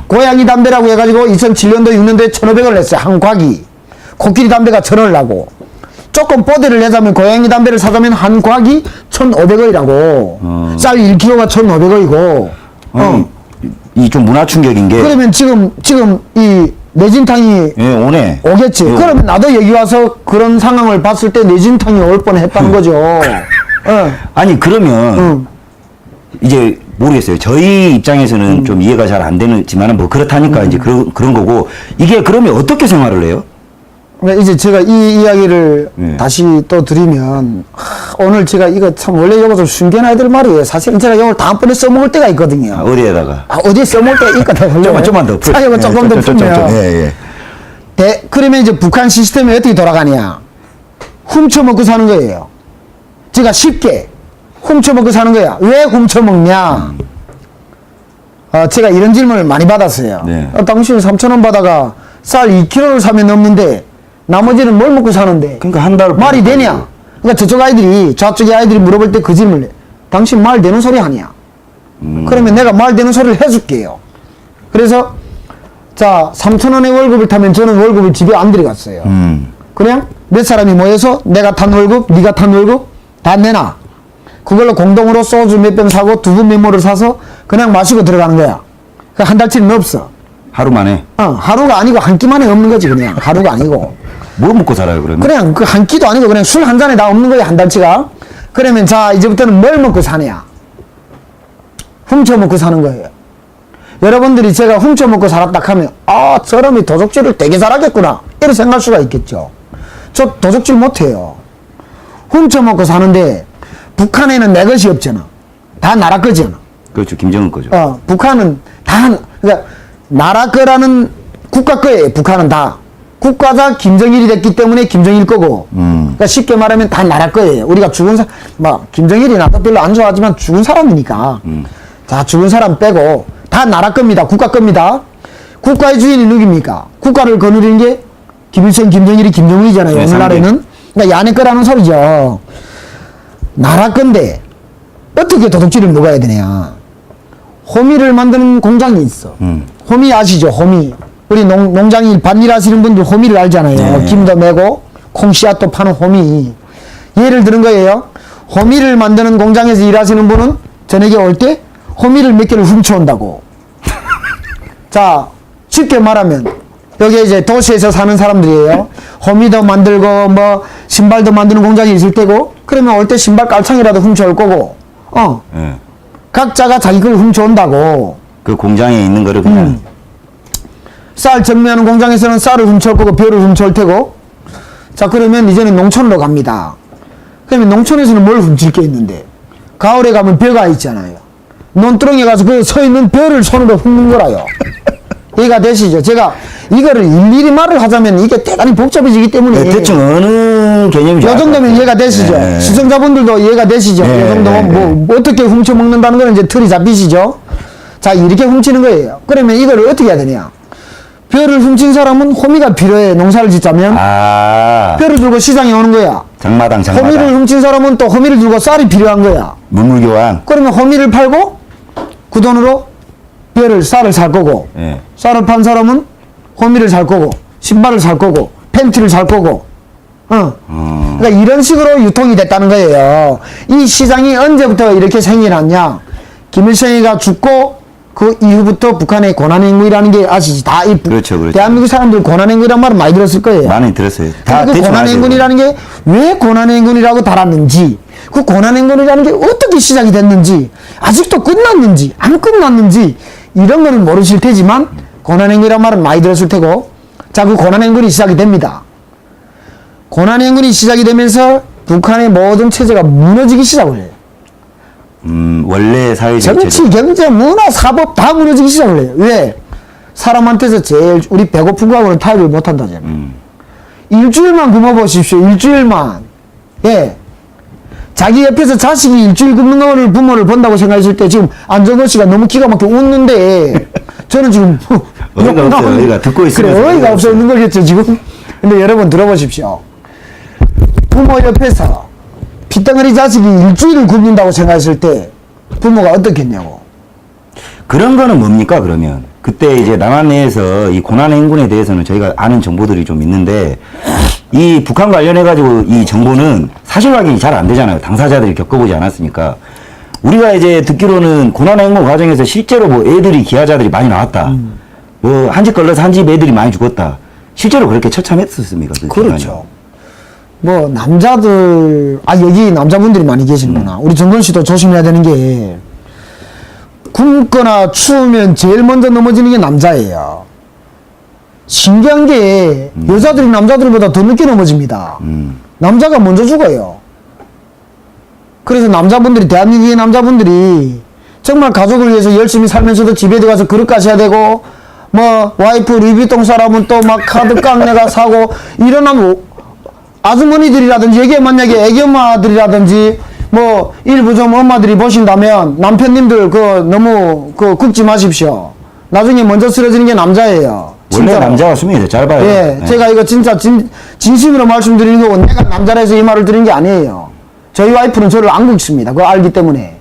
고양이 담배라고 해가지고 2007년도 6년도에 1,500원을 냈어요. 한 곽이. 코끼리 담배가 1,000원을 나고. 조금 뽀대를 내자면 고양이 담배를 사자면 한 곽이 1,500원이라고. 쌀 1kg가 1,500원이고. 이 좀 문화 충격인 게. 그러면 지금 이 내진탕이 예, 오네. 오겠지. 예. 그러면 나도 여기 와서 그런 상황을 봤을 때 내진탕이 올 뻔했다는 거죠. 아니, 그러면 이제 모르겠어요. 저희 입장에서는 좀 이해가 잘 안 되지만은 뭐 그렇다니까 이제 그런 거고, 이게 그러면 어떻게 생활을 해요? 그러니까 이제 제가 이 이야기를 네. 다시 또 드리면 오늘 제가 이거 참 원래 이거 좀 숨겨놔야 될 말이에요. 사실은 제가 이걸 다음번에 써먹을 때가 있거든요. 어디에다가? 어디에 써먹을 때가 있거든요. 좀만 더 풀. 자, 이거 조금 더 풀면. 예. 그러면 이제 북한 시스템이 어떻게 돌아가냐. 훔쳐먹고 사는 거예요. 제가 쉽게 훔쳐먹고 사는 거야. 왜 훔쳐먹냐. 제가 이런 질문을 많이 받았어요. 네. 당신 3,000원 받아가 쌀 2kg를 사면 넘는데 나머지는 뭘 먹고 사는데 그러니까 한 달. 말이 되냐. 그러니까 저쪽 아이들이 좌쪽의 아이들이 물어볼 때 그 질문을 해. 당신 말 되는 소리 하냐. 그러면 내가 말 되는 소리를 해줄게요. 그래서 자 3,000원의 월급을 타면 저는 월급을 집에 안 들여갔어요. 그냥 몇 사람이 모여서 내가 탄 월급, 네가 탄 월급 다 내놔. 그걸로 공동으로 소주 몇 병 사고 두부 몇 모를 사서 그냥 마시고 들어가는 거야. 그 한 달치는 없어. 하루 만에. 하루가 아니고 한 끼 만에 없는 거지 그냥. 하루가 아니고. 뭐 먹고 살아요, 그러면? 그냥 그 한 끼도 아니고 그냥 술 한 잔에 다 없는 거야 한 달치가. 그러면 자 이제부터는 뭘 먹고 사냐. 훔쳐 먹고 사는 거예요. 여러분들이 제가 훔쳐 먹고 살았다 하면 저놈이 도둑질을 되게 잘하겠구나 이렇게 생각할 수가 있겠죠. 저 도둑질 못해요. 훔쳐 먹고 사는데 북한에는 내 것이 없잖아. 다 나라 거잖아. 그렇죠. 김정은 거죠. 북한은 다 그러니까 나라 거라는 국가 거예요. 북한은 다 국가자 김정일이 됐기 때문에 김정일 거고. 그러니까 쉽게 말하면 다 나라 거예요. 우리가 죽은 사람 김정일이 나도 별로 안 좋아하지만 죽은 사람이니까. 자 죽은 사람 빼고 다 나라 겁니다. 국가 겁니다. 국가의 주인이 누굽니까? 국가를 거느리는 게 김일성, 김정일이, 김정은이잖아요. 네, 오늘날에는. 그러니까 야네 거라는 소리죠. 나라 건데 어떻게 도둑질을 먹어야 되냐. 호미를 만드는 공장이 있어. 호미 아시죠? 호미. 우리 농장일 밭일 하시는 분들 호미를 알잖아요. 네. 김도 메고 콩씨앗도 파는 호미. 예를 들은 거예요. 호미를 만드는 공장에서 일하시는 분은 저녁에 올 때 호미를 몇 개를 훔쳐온다고. 자, 쉽게 말하면 여기 이제 도시에서 사는 사람들이에요. 호미도 만들고 뭐 신발도 만드는 공장이 있을 테고 그러면 올 때 신발 깔창이라도 훔쳐올 거고 예. 각자가 자기 걸 훔쳐온다고. 그 공장에 있는 거를 그냥. 쌀 정리하는 공장에서는 쌀을 훔쳐올 거고 벼를 훔쳐올 테고 자, 그러면 이제는 농촌으로 갑니다. 그러면 농촌에서는 뭘 훔칠 게 있는데, 가을에 가면 벼가 있잖아요. 논두렁에 가서 그 서 있는 벼를 손으로 훑는 거라요. 이해가 되시죠? 제가 이거를 일일이 말을 하자면 이게 대단히 복잡해지기 때문에. 네, 대충 어느 개념인지. 요 정도면 이해가 되시죠? 네. 시청자분들도 이해가 되시죠? 네, 이 정도 네, 뭐 어떻게 훔쳐 먹는다는 거는 이제 틀이 잡히시죠? 자, 이렇게 훔치는 거예요. 그러면 이거를 어떻게 해야 되냐? 벼를 훔친 사람은 호미가 필요해. 농사를 짓자면 벼를 들고 시장에 오는 거야. 장마당. 호미를 훔친 사람은 또 호미를 들고 쌀이 필요한 거야. 문물교환. 그러면 호미를 팔고 그 돈으로 벼를 쌀을 살 거고, 예. 쌀을 판 사람은 호미를 살 거고, 신발을 살 거고, 팬티를 살 거고. 그러니까 이런 식으로 유통이 됐다는 거예요. 이 시장이 언제부터 이렇게 생겨났냐? 김일성이가 죽고 그 이후부터 북한의 고난행군이라는 게 아시지? 다 이 그렇죠, 그렇죠. 대한민국 사람들 고난행군이란 말을 많이 들었을 거예요. 많이 들었어요. 다 그 대충 고난행군이라는 게 왜 고난행군이라고 달았는지, 그 고난행군이라는 게 어떻게 시작이 됐는지, 아직도 끝났는지 안 끝났는지 이런 거는 모르실 테지만 고난행군이란 말은 많이 들었을 테고, 자, 그 고난행군이 시작이 됩니다. 고난행군이 시작이 되면서 북한의 모든 체제가 무너지기 시작을 해요. 원래 사회적 정치, 경제, 문화, 사법 다 무너지기 시작을 해요. 왜? 사람한테서 제일 우리 배고픈 거하고는 타협을 못 한다잖아요. 일주일만 굶어보십시오. 일주일만. 예. 자기 옆에서 자식이 일주일 굶는 거를 부모를 본다고 생각했을 때 지금 안정권 씨가 너무 기가 막혀 웃는데 저는 지금 어이가 없어요. 어이가 듣고 있으면서 그래, 어이가 없어요. 없는 거겠죠 지금. 근데 여러분 들어보십시오. 부모 옆에서 핏덩어리 자식이 일주일을 굶는다고 생각했을 때 부모가 어떻겠냐고. 그런 거는 뭡니까, 그러면? 그때 이제 남한 내에서 이 고난행군에 대해서는 저희가 아는 정보들이 좀 있는데, 이 북한 관련해가지고 이 정보는 사실 확인이 잘 안 되잖아요. 당사자들이 겪어보지 않았으니까. 우리가 이제 듣기로는 고난행군 과정에서 실제로 뭐 애들이, 기하자들이 많이 나왔다. 뭐 한 집 걸려서 한 집 애들이 많이 죽었다. 실제로 그렇게 처참했었습니까? 그 그렇죠. 기간이? 뭐 남자들, 여기 남자분들이 많이 계시는구나. 우리 정건 씨도 조심해야 되는 게, 굶거나 추우면 제일 먼저 넘어지는 게 남자예요. 신기한 게 여자들이 남자들보다 더 늦게 넘어집니다. 남자가 먼저 죽어요. 그래서 남자분들이, 대한민국의 남자분들이 정말 가족을 위해서 열심히 살면서도 집에 들어가서 그릇 가셔야 되고, 뭐 와이프 루이비통 사람은 또 막 카드 깡내가 사고 이러면 아주머니들이라든지, 여기에 만약에 애기 엄마들이라든지 뭐 일부 좀 엄마들이 보신다면 남편님들 너무 굽지 마십시오. 나중에 먼저 쓰러지는 게 남자예요. 원래 진짜로. 남자가 수명이 더 짧아요. 예, 네. 제가 이거 진짜 진심으로 말씀드리는 거고, 내가 남자라 해서 이 말을 드리는 게 아니에요. 저희 와이프는 저를 안 굽습니다. 그거 알기 때문에.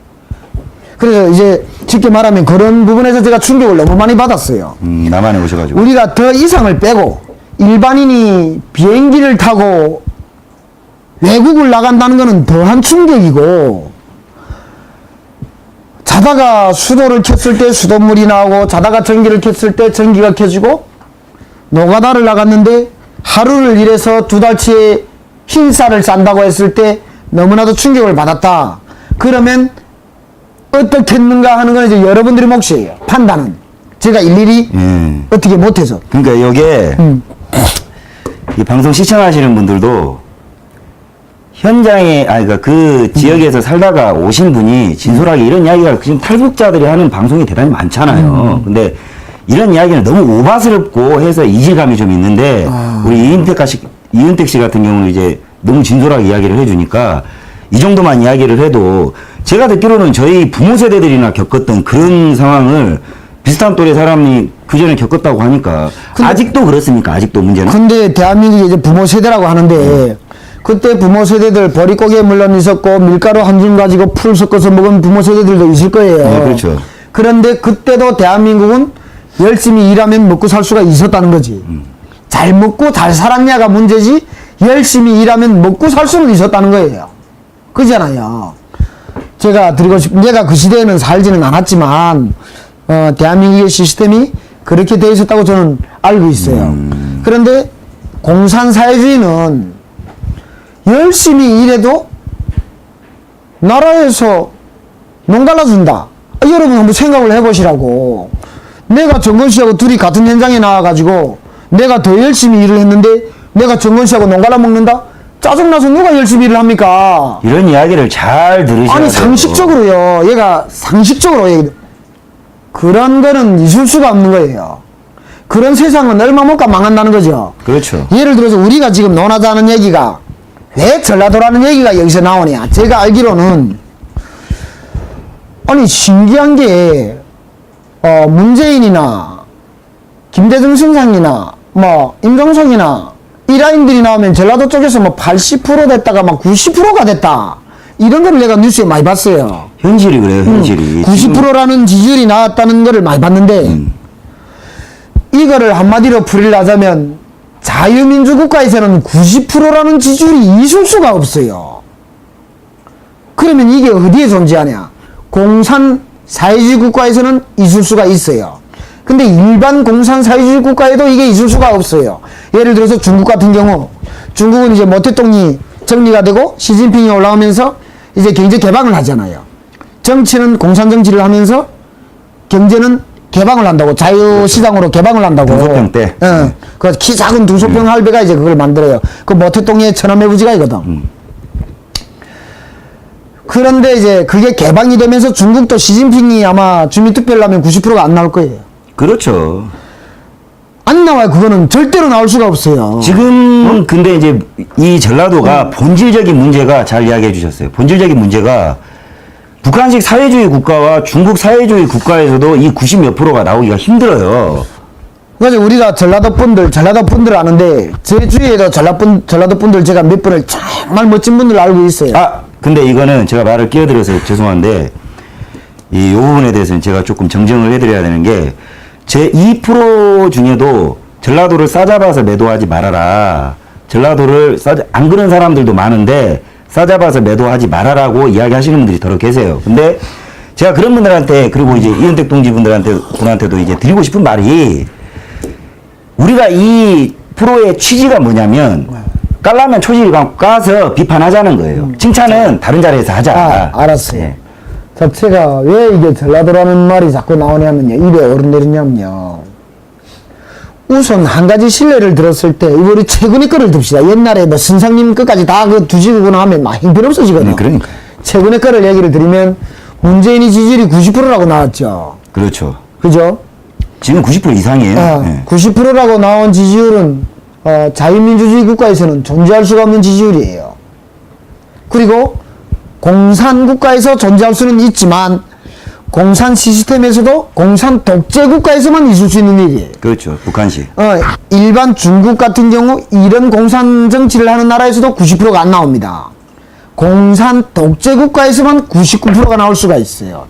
그래서 이제 쉽게 말하면 그런 부분에서 제가 충격을 너무 많이 받았어요. 남한에 오셔가지고. 우리가 더 이상을 빼고 일반인이 비행기를 타고 외국을 나간다는 것은 더한 충격이고, 자다가 수도를 켰을 때 수돗물이 나오고, 자다가 전기를 켰을 때 전기가 켜지고, 노가다를 나갔는데 하루를 일해서 2달치의 흰 쌀을 싼다고 했을 때 너무나도 충격을 받았다. 그러면 어떻게 했는가 하는 건 이제 여러분들의 몫이에요. 판단은 제가 일일이 어떻게 못해서. 그러니까 여기에 이 방송 시청하시는 분들도 현장에, 그러니까 그 지역에서 살다가 오신 분이 진솔하게 이런 이야기가 지금 탈북자들이 하는 방송이 대단히 많잖아요. 근데 이런 이야기는 너무 오바스럽고 해서 이질감이 좀 있는데, 우리 이은택 씨 같은 경우는 이제 너무 진솔하게 이야기를 해주니까 이 정도만 이야기를 해도, 제가 듣기로는 저희 부모 세대들이나 겪었던 그런 상황을 비슷한 또래 사람이 그 전에 겪었다고 하니까, 아직도 그렇습니까? 아직도 문제는? 근데 대한민국이 이제 부모 세대라고 하는데, 그때 부모 세대들 버리고기에 물론 있었고, 밀가루 한 줌 가지고 풀 섞어서 먹은 부모 세대들도 있을 거예요. 네, 그렇죠. 그런데 그때도 대한민국은 열심히 일하면 먹고 살 수가 있었다는 거지. 잘 먹고 잘 살았냐가 문제지, 열심히 일하면 먹고 살 수는 있었다는 거예요. 그잖아요. 제가 내가 그 시대에는 살지는 않았지만, 대한민국의 시스템이 그렇게 되어 있었다고 저는 알고 있어요. 그런데 공산사회주의는 열심히 일해도 나라에서 농 갈라준다. 여러분 한번 생각을 해보시라고. 내가 정건 씨하고 둘이 같은 현장에 나와가지고 내가 더 열심히 일을 했는데 내가 정건 씨하고 농가라 먹는다? 짜증나서 누가 열심히 일을 합니까? 이런 이야기를 잘 들으셔야 아니 돼요. 상식적으로요. 얘가 상식적으로 그런 거는 있을 수가 없는 거예요. 그런 세상은 얼마 못 가 망한다는 거죠. 그렇죠. 예를 들어서 우리가 지금 논하자는 얘기가 왜 전라도라는 얘기가 여기서 나오냐. 제가 알기로는 아니 신기한 게 문재인이나 김대중 선상이나 뭐 임종석이나 이 라인들이 나오면 전라도 쪽에서 뭐 80% 됐다가 막 90%가 됐다. 이런 거를 내가 뉴스에 많이 봤어요. 현실이 그래요, 현실이. 90%라는 지지율이 나왔다는 거를 많이 봤는데 이거를 한마디로 풀이하자면 자유민주 국가에서는 90%라는 지지율이 있을 수가 없어요. 그러면 이게 어디에 존재하냐? 공산 사회주의 국가에서는 있을 수가 있어요. 근데 일반 공산 사회주의 국가에도 이게 있을 수가 없어요. 예를 들어서 중국 같은 경우, 중국은 이제 모택동이 정리가 되고 시진핑이 올라오면서 이제 경제 개방을 하잖아요. 정치는 공산 정치를 하면서 경제는 개방을 한다고, 자유시장으로 개방을 한다고. 등소평 때. 예. 그 키 작은 등소평 할배가 이제 그걸 만들어요. 그 모택동의 천하매부지가이거든. 그런데 이제 그게 개방이 되면서 중국도 시진핑이 아마 주민투표를 하면 90%가 안 나올 거예요. 그렇죠. 안 나와요. 그거는 절대로 나올 수가 없어요. 지금 근데 이제 이 전라도가 본질적인 문제가 잘 이야기해 주셨어요. 본질적인 문제가 북한식 사회주의 국가와 중국 사회주의 국가에서도 이 90몇 프로가 나오기가 힘들어요. 그래서 우리가 전라도 분들 아는데 제 주위에도 전라도 분들 제가 몇 분을 정말 멋진 분들 알고 있어요. 아, 근데 이거는 제가 말을 끼어들어서 죄송한데 이 부분에 대해서는 제가 조금 정정을 해드려야 되는 게 제 2% 중에도 전라도를 싸잡아서 매도하지 말아라. 전라도를 안 그런 사람들도 많은데 싸잡아서 매도하지 말아라고 이야기하시는 분들이 더러 계세요. 근데 제가 그런 분들한테 그리고 이제 이은택 동지 분한테도 이제 드리고 싶은 말이 우리가 이 프로의 취지가 뭐냐면 깔라면 초지를 까서 비판하자는 거예요. 칭찬은 다른 자리에서 하자. 알았어요. 예. 자체가 왜 이게 전라도라는 말이 자꾸 나오냐면요. 입에 오르내리냐면요. 우선 한 가지 신뢰를 들었을 때 우리 최근의 거를 듭시다. 옛날에 뭐 선상님 것까지 다 그 두지고 나면 막 형편없어지거든요. 그러니까. 최근의 거를 얘기를 드리면 문재인이 지지율이 90%라고 나왔죠. 그렇죠. 그죠? 지금 90% 이상이에요. 예. 90%라고 나온 지지율은 자유민주주의 국가에서는 존재할 수가 없는 지지율이에요. 그리고 공산 국가에서 존재할 수는 있지만 공산 시스템에서도 공산 독재 국가에서만 있을 수 있는 일이에요. 그렇죠. 북한식. 일반 중국 같은 경우 이런 공산 정치를 하는 나라에서도 90%가 안 나옵니다. 공산 독재 국가에서만 99%가 나올 수가 있어요.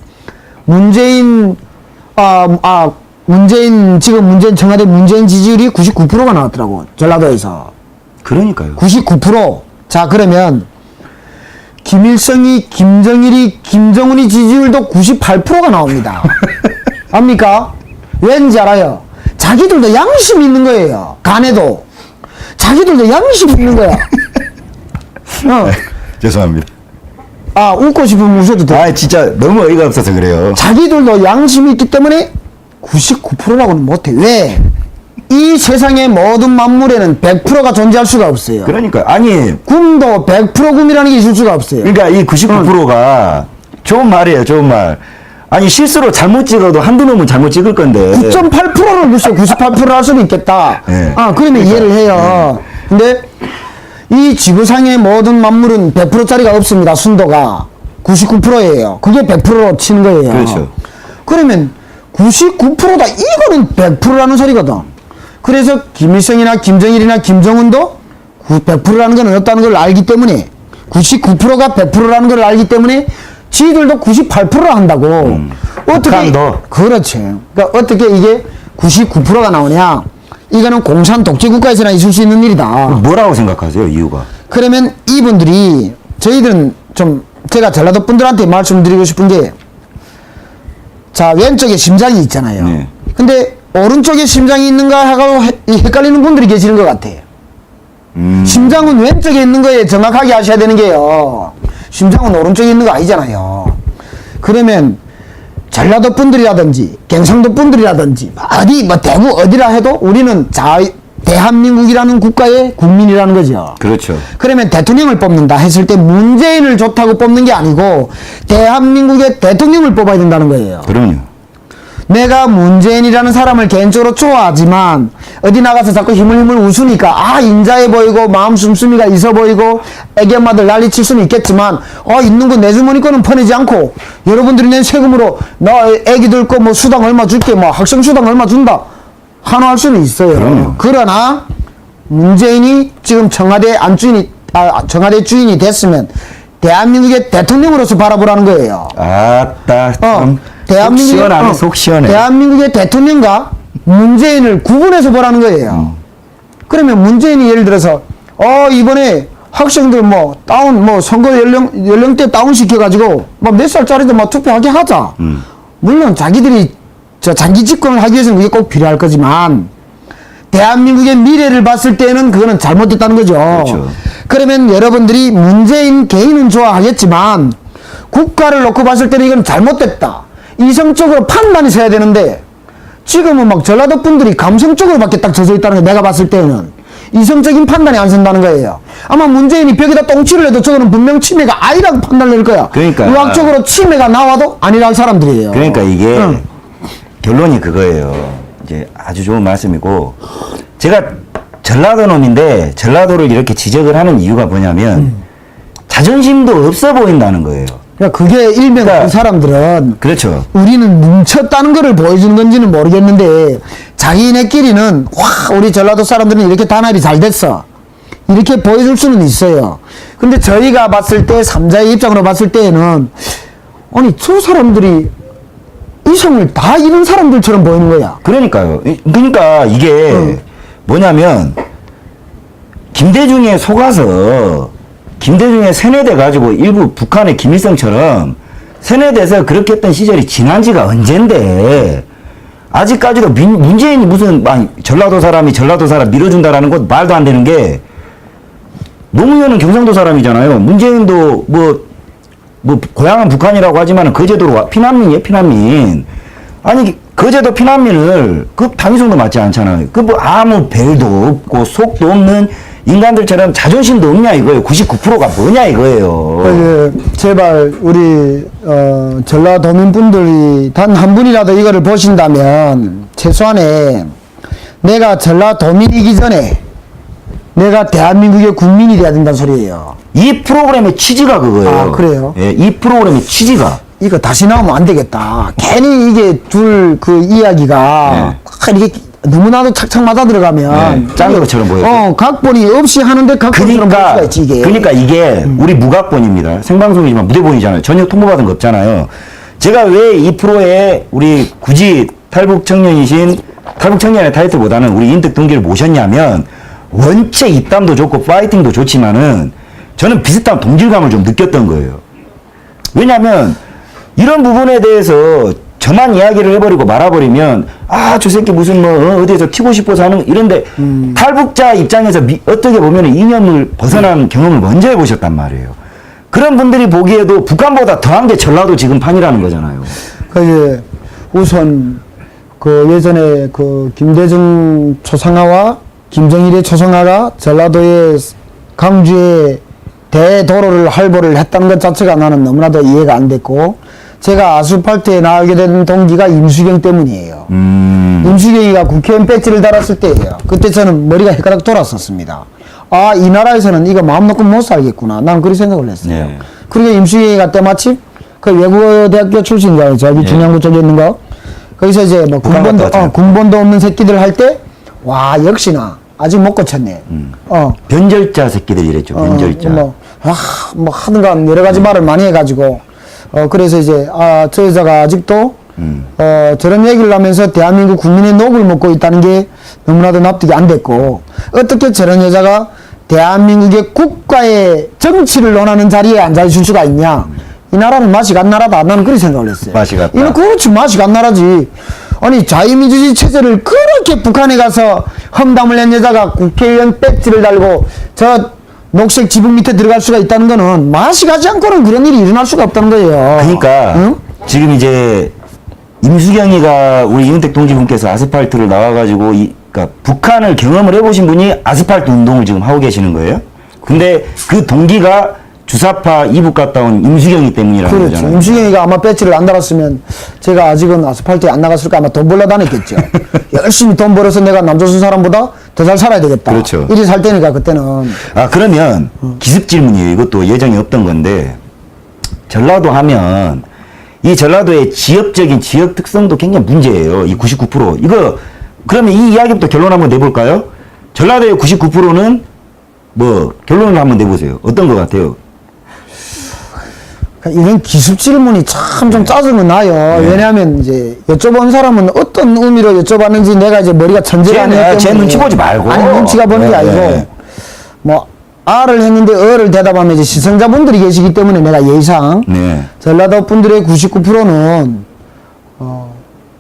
문재인 청와대 문재인 지지율이 99%가 나왔더라고. 전라도에서. 그러니까요. 99%. 자, 그러면 김일성이, 김정일이, 김정은이 지지율도 98%가 나옵니다. 압니까? 왠지 알아요? 자기들도 양심이 있는 거예요. 간에도. 자기들도 양심이 있는 거야. 죄송합니다. 웃고 싶으면 웃어도 돼. 진짜 너무 어이가 없어서 그래요. 자기들도 양심이 있기 때문에 99%라고는 못해. 왜? 이 세상의 모든 만물에는 100%가 존재할 수가 없어요. 그러니까 아니 굼도 100% 굼이라는 게 있을 수가 없어요. 그러니까 이 99%가 좋은 말이에요. 좋은 말. 아니 실수로 잘못 찍어도 한두 놈은 잘못 찍을 건데 9.8%를 글쎄 98%를 할 수도 있겠다. 네. 그러면 이해를 해요. 근데 이 지구상의 모든 만물은 100%짜리가 없습니다. 순도가 99%예요. 그게 100%로 치는 거예요. 그렇죠. 그러면 99%다 이거는 100%라는 소리거든. 그래서 김일성이나 김정일이나 김정은도 100%라는 건 없다는 걸 알기 때문에 99%가 100%라는 걸 알기 때문에 지들도 98%를 한다고. 어떻게 북한도. 그렇지. 그러니까 어떻게 이게 99%가 나오냐? 이거는 공산 독재 국가에서나 있을 수 있는 일이다. 뭐라고 생각하세요? 이유가? 그러면 이분들이 저희들은 좀 제가 전라도 분들한테 말씀드리고 싶은 게 자, 왼쪽에 심장이 있잖아요. 네. 근데 오른쪽에 심장이 있는가 하고 헷갈리는 분들이 계시는 것 같아요. 심장은 왼쪽에 있는 거에 정확하게 하셔야 되는 게요. 심장은 오른쪽에 있는 거 아니잖아요. 그러면 전라도 분들이라든지 경상도 분들이라든지 어디 뭐 대구 어디라 해도 우리는 대한민국이라는 국가의 국민이라는 거죠. 그렇죠. 그러면 대통령을 뽑는다 했을 때 문재인을 좋다고 뽑는 게 아니고 대한민국의 대통령을 뽑아야 된다는 거예요. 그럼요. 내가 문재인이라는 사람을 개인적으로 좋아하지만 어디 나가서 자꾸 힘을 웃으니까 아 인자해 보이고 마음 씀씀이가 있어 보이고 애기 엄마들 난리칠 수는 있겠지만 있는 거 내 주머니 거는 퍼내지 않고 여러분들이 낸 세금으로 나 애기들 거 뭐 수당 얼마 줄게 뭐 학생 수당 얼마 준다 환호할 수는 있어요. 그럼요. 그러나 문재인이 지금 청와대 청와대 주인이 됐으면 대한민국의 대통령으로서 바라보라는 거예요. 아따 참 대한민국의, 속 시원하네. 속 시원해. 대한민국의 대통령과 문재인을 구분해서 보라는 거예요. 그러면 문재인이 예를 들어서 이번에 학생들 선거 연령대 다운 시켜가지고 몇 살짜리도 투표하게 하자. 물론 자기들이 장기 집권을 하기 위해서는 그게 꼭 필요할 거지만 대한민국의 미래를 봤을 때는 그거는 잘못됐다는 거죠. 그렇죠. 그러면 여러분들이 문재인 개인은 좋아하겠지만 국가를 놓고 봤을 때는 이건 잘못됐다. 이성적으로 판단이 서야 되는데 지금은 막 전라도 분들이 감성적으로밖에 딱 젖어 있다는 거 내가 봤을 때는 이성적인 판단이 안 선다는 거예요. 아마 문재인이 벽에다 똥칠을 해도 저거는 분명 치매가 아니라고 판단을 낼 거야. 그러니까 의학적으로 치매가 나와도 아니라는 사람들이에요. 그러니까 이게 결론이 그거예요. 이제 아주 좋은 말씀이고 제가 전라도 놈인데 전라도를 이렇게 지적을 하는 이유가 뭐냐면 자존심도 없어 보인다는 거예요. 그러니까 그게 일명 그러니까 그 사람들은 그렇죠. 우리는 뭉쳤다는 거를 보여주는 건지는 모르겠는데 자기네끼리는 와 우리 전라도 사람들은 이렇게 단합이 잘 됐어 이렇게 보여줄 수는 있어요. 근데 저희가 봤을 때 3자의 입장으로 봤을 때에는 아니 저 사람들이 이성을 다 잃은 사람들처럼 보이는 거야. 그러니까요. 그러니까 이게 뭐냐면 김대중에 속아서 김대중에 세뇌돼 가지고 일부 북한의 김일성처럼 세뇌돼서 그렇게 했던 시절이 지난 지가 언젠데 아직까지도 문재인이 무슨 전라도 사람 밀어준다라는 것 말도 안 되는 게 노무현은 경상도 사람이잖아요. 문재인도 뭐 고향은 북한이라고 하지만은 거제도로 피난민이에요, 피난민. 아니 거제도 피난민을 그 당위성도 맞지 않잖아요. 그 뭐 아무 별도 없고 속도 없는 인간들처럼 자존심도 없냐 이거예요. 99%가 뭐냐 이거예요. 제발 우리 전라도민 분들이 단 한 분이라도 이거를 보신다면 최소한에 내가 전라도민이기 전에 내가 대한민국의 국민이 돼야 된다는 소리예요. 이 프로그램의 취지가 그거예요. 아, 그래요? 예, 이 프로그램의 취지가. 이거 다시 나오면 안 되겠다. 괜히 이게 둘 그 이야기가 이렇게 너무나도 착착 맞아 들어가면 짠 것처럼 보여요. 각본이 없이 하는데 각본처럼 보일 수가 있지 이게. 그러니까 이게 우리 무각본입니다. 생방송이지만 무대본이잖아요. 전혀 통보받은 거 없잖아요. 제가 왜 이 프로에 우리 굳이 탈북 청년의 타이틀보다는 우리 인득 동기를 모셨냐면 원체 입담도 좋고 파이팅도 좋지만은 저는 비슷한 동질감을 좀 느꼈던 거예요. 왜냐면 이런 부분에 대해서 저만 이야기를 해버리고 말아버리면 저 새끼 무슨 어디에서 튀고 싶어서 하는 이런데 탈북자 입장에서 어떻게 보면 이념을 벗어난 경험을 먼저 해보셨단 말이에요. 그런 분들이 보기에도 북한보다 더한 게 전라도 지금 판이라는 거잖아요. 그 우선 그 예전에 그 김대중 초상화와 김정일의 초상화가 전라도의 강주에 대도로를 활보를 했다는 것 자체가 나는 너무나도 이해가 안 됐고 제가 아스팔트에 나가게 된 동기가 임수경 때문이에요. 임수경이가 국회의원 배지를 달았을 때예요. 그때 저는 머리가 헷갈락 돌았었습니다. 이 나라에서는 이거 마음 놓고 못 살겠구나. 난 그렇게 생각을 했어요. 네. 그리고 임수경이가 때마침 그 외국어대학교 출신이잖아요. 저기 중앙구 쪽에 있는 거. 거기서 이제 뭐 군번도 없는 새끼들 할 때 역시나 아직 못 고쳤네. 변절자 새끼들 이랬죠. 변절자. 하든간 여러 가지 말을 많이 해가지고 그래서 이제 저 여자가 아직도 저런 얘기를 하면서 대한민국 국민의 녹을 먹고 있다는 게 너무나도 납득이 안 됐고 어떻게 저런 여자가 대한민국의 국가의 정치를 논하는 자리에 앉아있을 수가 있냐. 이 나라는 맛이 간 나라다. 나는 그렇게 생각을 했어요. 맛이 갔다. 이는 그렇지 맛이 간 나라지. 아니 자유민주주의 체제를 그렇게 북한에 가서 험담을 낸 여자가 국회의원 배지를 달고 저 녹색 지붕 밑에 들어갈 수가 있다는 거는 맛이 가지 않고는 그런 일이 일어날 수가 없다는 거예요. 그러니까 지금 이제 임수경이가 우리 이은택 동지분께서 아스팔트를 나와가지고 그러니까 북한을 경험을 해보신 분이 아스팔트 운동을 지금 하고 계시는 거예요. 근데 그 동기가 주사파 이북 갔다 온 임수경이 때문이라는 그렇죠. 거잖아요. 임수경이가 아마 배지를 안 달았으면 제가 아직은 아스팔트에 안 나갔을까 아마 돈 벌러 다녔겠죠. 열심히 돈 벌어서 내가 남조선 사람보다 더 잘 살아야 되겠다. 그렇죠. 이리 살 때니까 그때는. 아, 그러면 기습 질문이에요. 이것도 예정이 없던 건데 전라도 하면 이 전라도의 지역적인 지역 특성도 굉장히 문제예요. 이 99%. 이거 그러면 이 이야기부터 결론 한번 내볼까요? 전라도의 99%는 뭐 결론을 한번 내보세요. 어떤 것 같아요? 그러니까 이런 기습 질문이 참 좀 짜증은 나요. 왜냐하면 이제 여쭤본 사람은 어떤 의미로 여쭤봤는지 내가 이제 머리가 천재가 아니기 때문에. 제 눈치 보지 말고. 아니, 눈치가 보는 게 아니고. 뭐, R을 했는데 어를 대답하면 이제 시청자분들이 계시기 때문에 내가 예의상. 네. 전라도 분들의 99%는,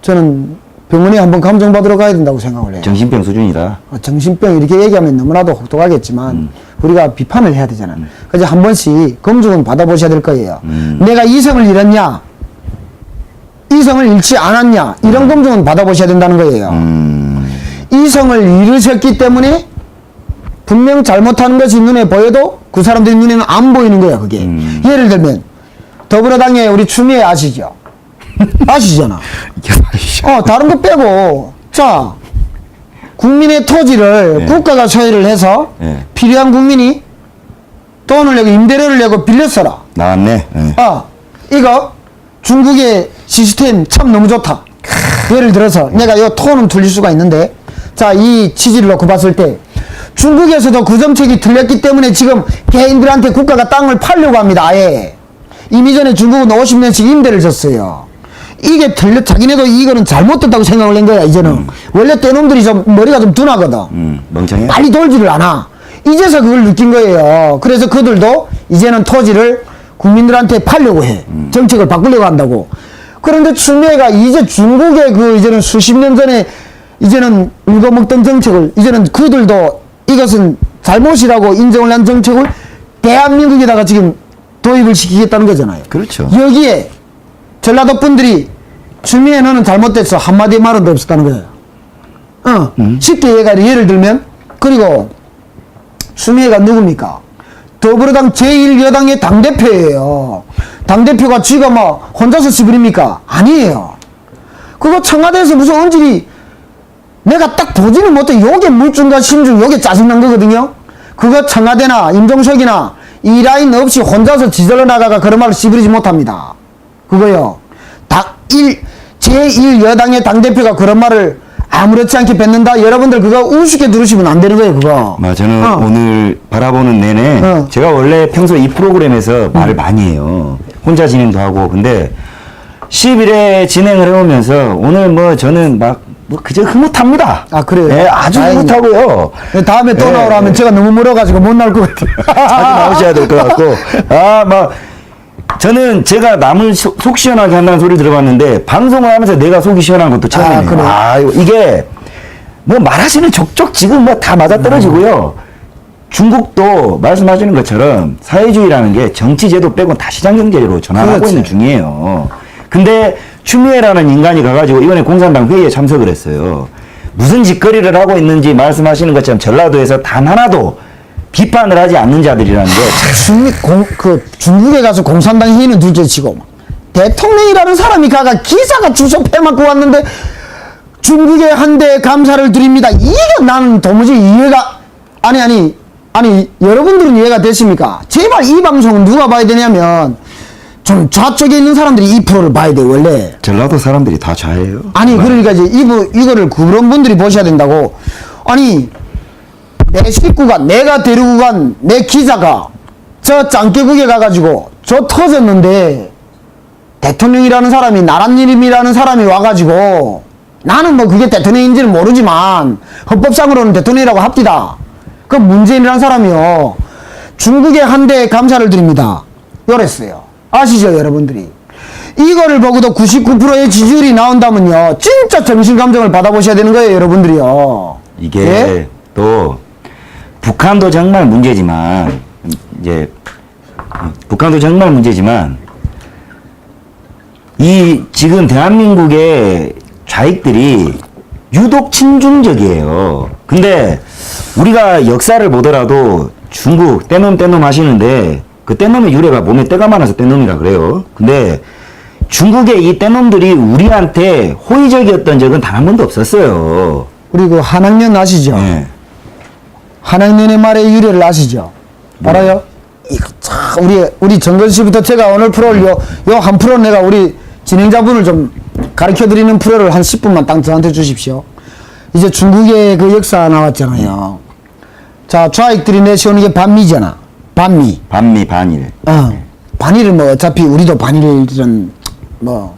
저는 병원에 한번 감정받으러 가야 된다고 생각을 해요. 정신병 수준이다. 정신병 이렇게 얘기하면 너무나도 혹독하겠지만 우리가 비판을 해야 되잖아요. 그래서 한 번씩 검증은 받아보셔야 될 거예요. 내가 이성을 잃었냐, 이성을 잃지 않았냐, 이런 검증은 받아보셔야 된다는 거예요. 이성을 잃으셨기 때문에 분명 잘못하는 것이 눈에 보여도 그 사람들 눈에는 안 보이는 거야, 그게. 예를 들면 더불어당의 우리 추미애 아시죠? 아시잖아. 다른 거 빼고, 자, 국민의 토지를 네. 국가가 소유를 해서 네. 필요한 국민이 돈을 내고 임대료를 내고 빌려 써라. 나왔네. 네. 이거 중국의 시스템 참 너무 좋다. 예를 들어서 내가 이 톤은 틀릴 수가 있는데, 자, 이 취지를 놓고 봤을 때 중국에서도 그 정책이 틀렸기 때문에 지금 개인들한테 국가가 땅을 팔려고 합니다. 아예. 이미 전에 중국은 50년씩 임대를 줬어요. 이게 자기네도 이거는 잘못됐다고 생각을 한 거야, 이제는. 원래 떼놈들이 좀 머리가 좀 둔하거든. 멍청해. 빨리 돌지를 않아. 이제서 그걸 느낀 거예요. 그래서 그들도 이제는 토지를 국민들한테 팔려고 해. 정책을 바꾸려고 한다고. 그런데 추미애가 이제 중국의 이제는 수십 년 전에 이제는 울거먹던 정책을 이제는 그들도 이것은 잘못이라고 인정을 한 정책을 대한민국에다가 지금 도입을 시키겠다는 거잖아요. 그렇죠. 여기에 전라도 분들이 추미애 너는 잘못됐어 한마디 말은 없었다는 거예요. 쉽게 예를 들면, 그리고 추미애가 누굽니까? 더불어당 제1여당의 당대표예요. 당대표가 쥐가 막 혼자서 시부립니까? 아니에요. 그거 청와대에서 무슨 언질이 내가 딱 보지는 못해. 요게 물중과 심중, 요게 짜증난 거거든요. 그거 청와대나 임종석이나 이 라인 없이 혼자서 지절러 나가가 그런 말을 시부리지 못합니다. 그거요. 제1여당의 당대표가 그런 말을 아무렇지 않게 뱉는다? 여러분들 그거 우습게 들으시면 안 되는 거예요, 그거. 저는 오늘 바라보는 내내 제가 원래 평소 이 프로그램에서 말을 많이 해요. 혼자 진행도 하고. 근데 10일에 진행을 해오면서 오늘 뭐 저는 그저 흐뭇합니다. 아, 그래요? 네, 아주 다행이네. 흐뭇하고요. 다음에 또 네, 나오라면 네. 제가 너무 멀어가지고 못 나올 것 같아요. 자주 나오셔야 될 것 같고. 저는 제가 남을 속 시원하게 한다는 소리 들어봤는데 방송을 하면서 내가 속이 시원한 것도 처음이네요. 그래요? 이게 뭐 말하시는 족족 지금 뭐 다 맞아떨어지고요. 중국도 말씀하시는 것처럼 사회주의라는 게 정치제도 빼고 다 시장경제로 전환하고 그렇지. 있는 중이에요. 근데 추미애라는 인간이 가가지고 이번에 공산당 회의에 참석을 했어요. 무슨 짓거리를 하고 있는지 말씀하시는 것처럼 전라도에서 단 하나도 비판을 하지 않는 자들이라는 게 중국에 가서 공산당 회의는 둘째치고 대통령이라는 사람이 기사가 주소 패맞고 왔는데 중국에 한대 감사를 드립니다. 이게 나는 도무지 이해가 아니 여러분들은 이해가 되십니까? 제발 이 방송은 누가 봐야 되냐면 좀 좌쪽에 있는 사람들이 이 프로를 봐야 돼. 원래 전라도 사람들이 다 좌예요. 그러니까 이제 이거를 그런 분들이 보셔야 된다고. 내 식구가, 내가 데리고 간 내 기자가 저 짱깨국에 가가지고 저 터졌는데 대통령이라는 사람이 나랏님이라는 사람이 와가지고 나는 뭐 그게 대통령인지는 모르지만 헌법상으로는 대통령이라고 합디다. 그 문재인이라는 사람이요. 중국에 한대 감사를 드립니다. 이랬어요. 아시죠, 여러분들이? 이거를 보고도 99%의 지지율이 나온다면요. 진짜 정신감정을 받아보셔야 되는 거예요, 여러분들이요. 이게 예? 또 북한도 정말 문제지만 이 지금 대한민국의 좌익들이 유독 친중적이에요. 근데 우리가 역사를 보더라도 중국 떼놈 하시는데 그 떼놈의 유래가 몸에 때가 많아서 떼놈이라 그래요. 근데 중국의 이 떼놈들이 우리한테 호의적이었던 적은 단 한 번도 없었어요. 우리 그 한학년 아시죠? 네. 한학년의 말의 유래를 아시죠? 알아요? 이거 참 우리 정근 씨부터 제가 오늘 프로를 요 한 프로 내가 우리 진행자분을 좀 가르쳐 드리는 프로를 한 10분만 딱 저한테 주십시오. 이제 중국의 그 역사 나왔잖아요. 자, 좌익들이 내세우는 게 반미잖아. 반미. 반미 반일. 반일은 뭐 어차피 우리도 반일은 뭐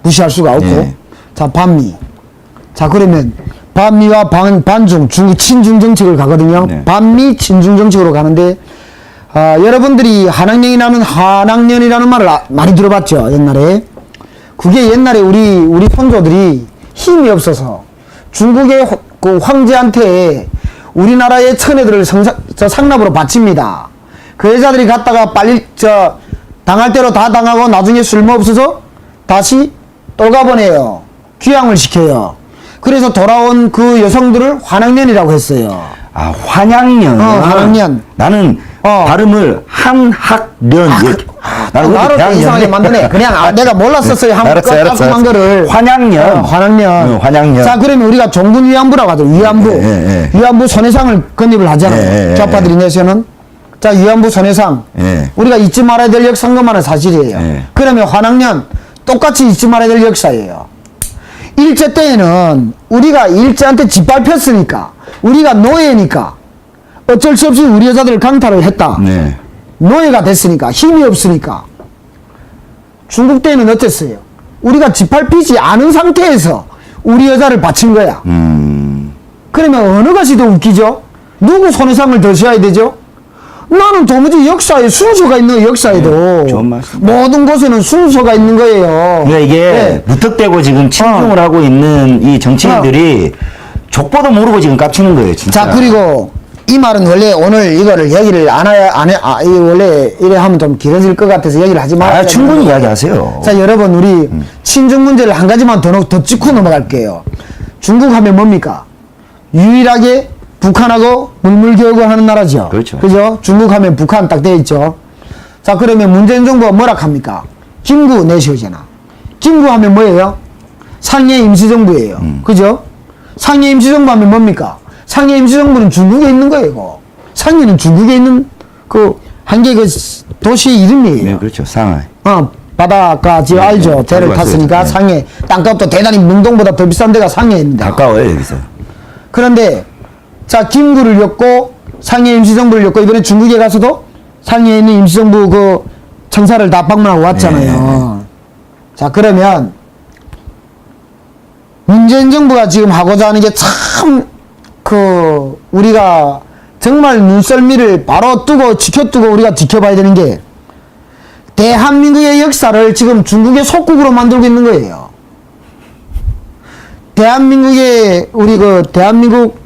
무시할 수가 없고. 예. 자, 반미. 자, 그러면 반미와 반중, 중국 친중 정책을 가거든요. 네. 반미 친중 정책으로 가는데 여러분들이 한학년이라는 말을 많이 들어봤죠, 옛날에. 그게 옛날에 우리 선조들이 힘이 없어서 중국의 그 황제한테 우리나라의 처녀들을 상납으로 바칩니다. 그 여자들이 갔다가 빨리 당할 대로 다 당하고 나중에 쓸모 없어서 다시 돌아보내요. 귀향을 시켜요. 그래서 돌아온 그 여성들을 환학년이라고 했어요. 아, 환양년. 환양년. 나는 발음을 한학년. 나를 이상하게 만드네. 그냥 내가 몰랐었어요. 깔끔한 거를. 환양년. 환양년. 환양년. 자, 그러면 우리가 종군 위안부라고 하죠. 위안부. 위안부 손해상을 건립을 하잖아요. 좌파들이 내세우는. 자, 위안부 손해상. 우리가 잊지 말아야 될 역사인 것만은 사실이에요. 그러면 환양년 똑같이 잊지 말아야 될 역사예요. 일제 때에는 우리가 일제한테 짓밟혔으니까 우리가 노예니까 어쩔 수 없이 우리 여자들을 강탈을 했다. 네. 노예가 됐으니까 힘이 없으니까 중국 때는 어땠어요? 우리가 짓밟히지 않은 상태에서 우리 여자를 바친 거야. 그러면 어느 것이 더 웃기죠? 누구 손해상을 더 져야 되죠? 나는 도무지 역사에 순서가 있는 거예요. 역사에도 좋은 말씀. 모든 곳에는 순서가 있는 거예요. 그러니까 이게 네. 무턱대고 지금 친중을 하고 있는 이 정치인들이 족보도 모르고 지금 깝치는 거예요, 진짜. 자, 그리고 이 말은 원래 오늘 이거를 얘기를 이거 원래 이래 하면 좀 길어질 것 같아서 얘기를 하지 말아요. 충분히 이야기하세요. 자, 여러분, 우리 친중 문제를 한 가지만 더 짚고 넘어갈게요. 중국 하면 뭡니까? 유일하게 북한하고 물물교역을 하는 나라죠. 그렇죠. 그죠? 중국 하면 북한 딱 돼 있죠. 자, 그러면 문재인 정부가 뭐라 합니까? 김구 내세우잖아. 김구 하면 뭐예요? 상해 임시정부예요. 그죠? 상해 임시정부 하면 뭡니까? 상해 임시정부는 중국에 있는 거예요. 상해는 중국에 있는 그 한 개 그 도시의 이름이에요. 네, 그렇죠. 상하이. 바닷가지 알죠? 배를 자주 탔으니까 갔어요. 네. 상해. 땅값도 대단히 명동보다 더 비싼 데가 상해입니다. 가까워요, 여기서. 그런데 자, 김구를 엮고 상해 임시정부를 엮고 이번에 중국에 가서도 상해에 있는 임시정부 그 청사를 다 방문하고 왔잖아요. 자, 그러면 문재인 정부가 지금 하고자 하는 게 참 우리가 정말 눈썰미를 바로 뜨고 지켜두고 우리가 지켜봐야 되는 게 대한민국의 역사를 지금 중국의 속국으로 만들고 있는 거예요. 우리 대한민국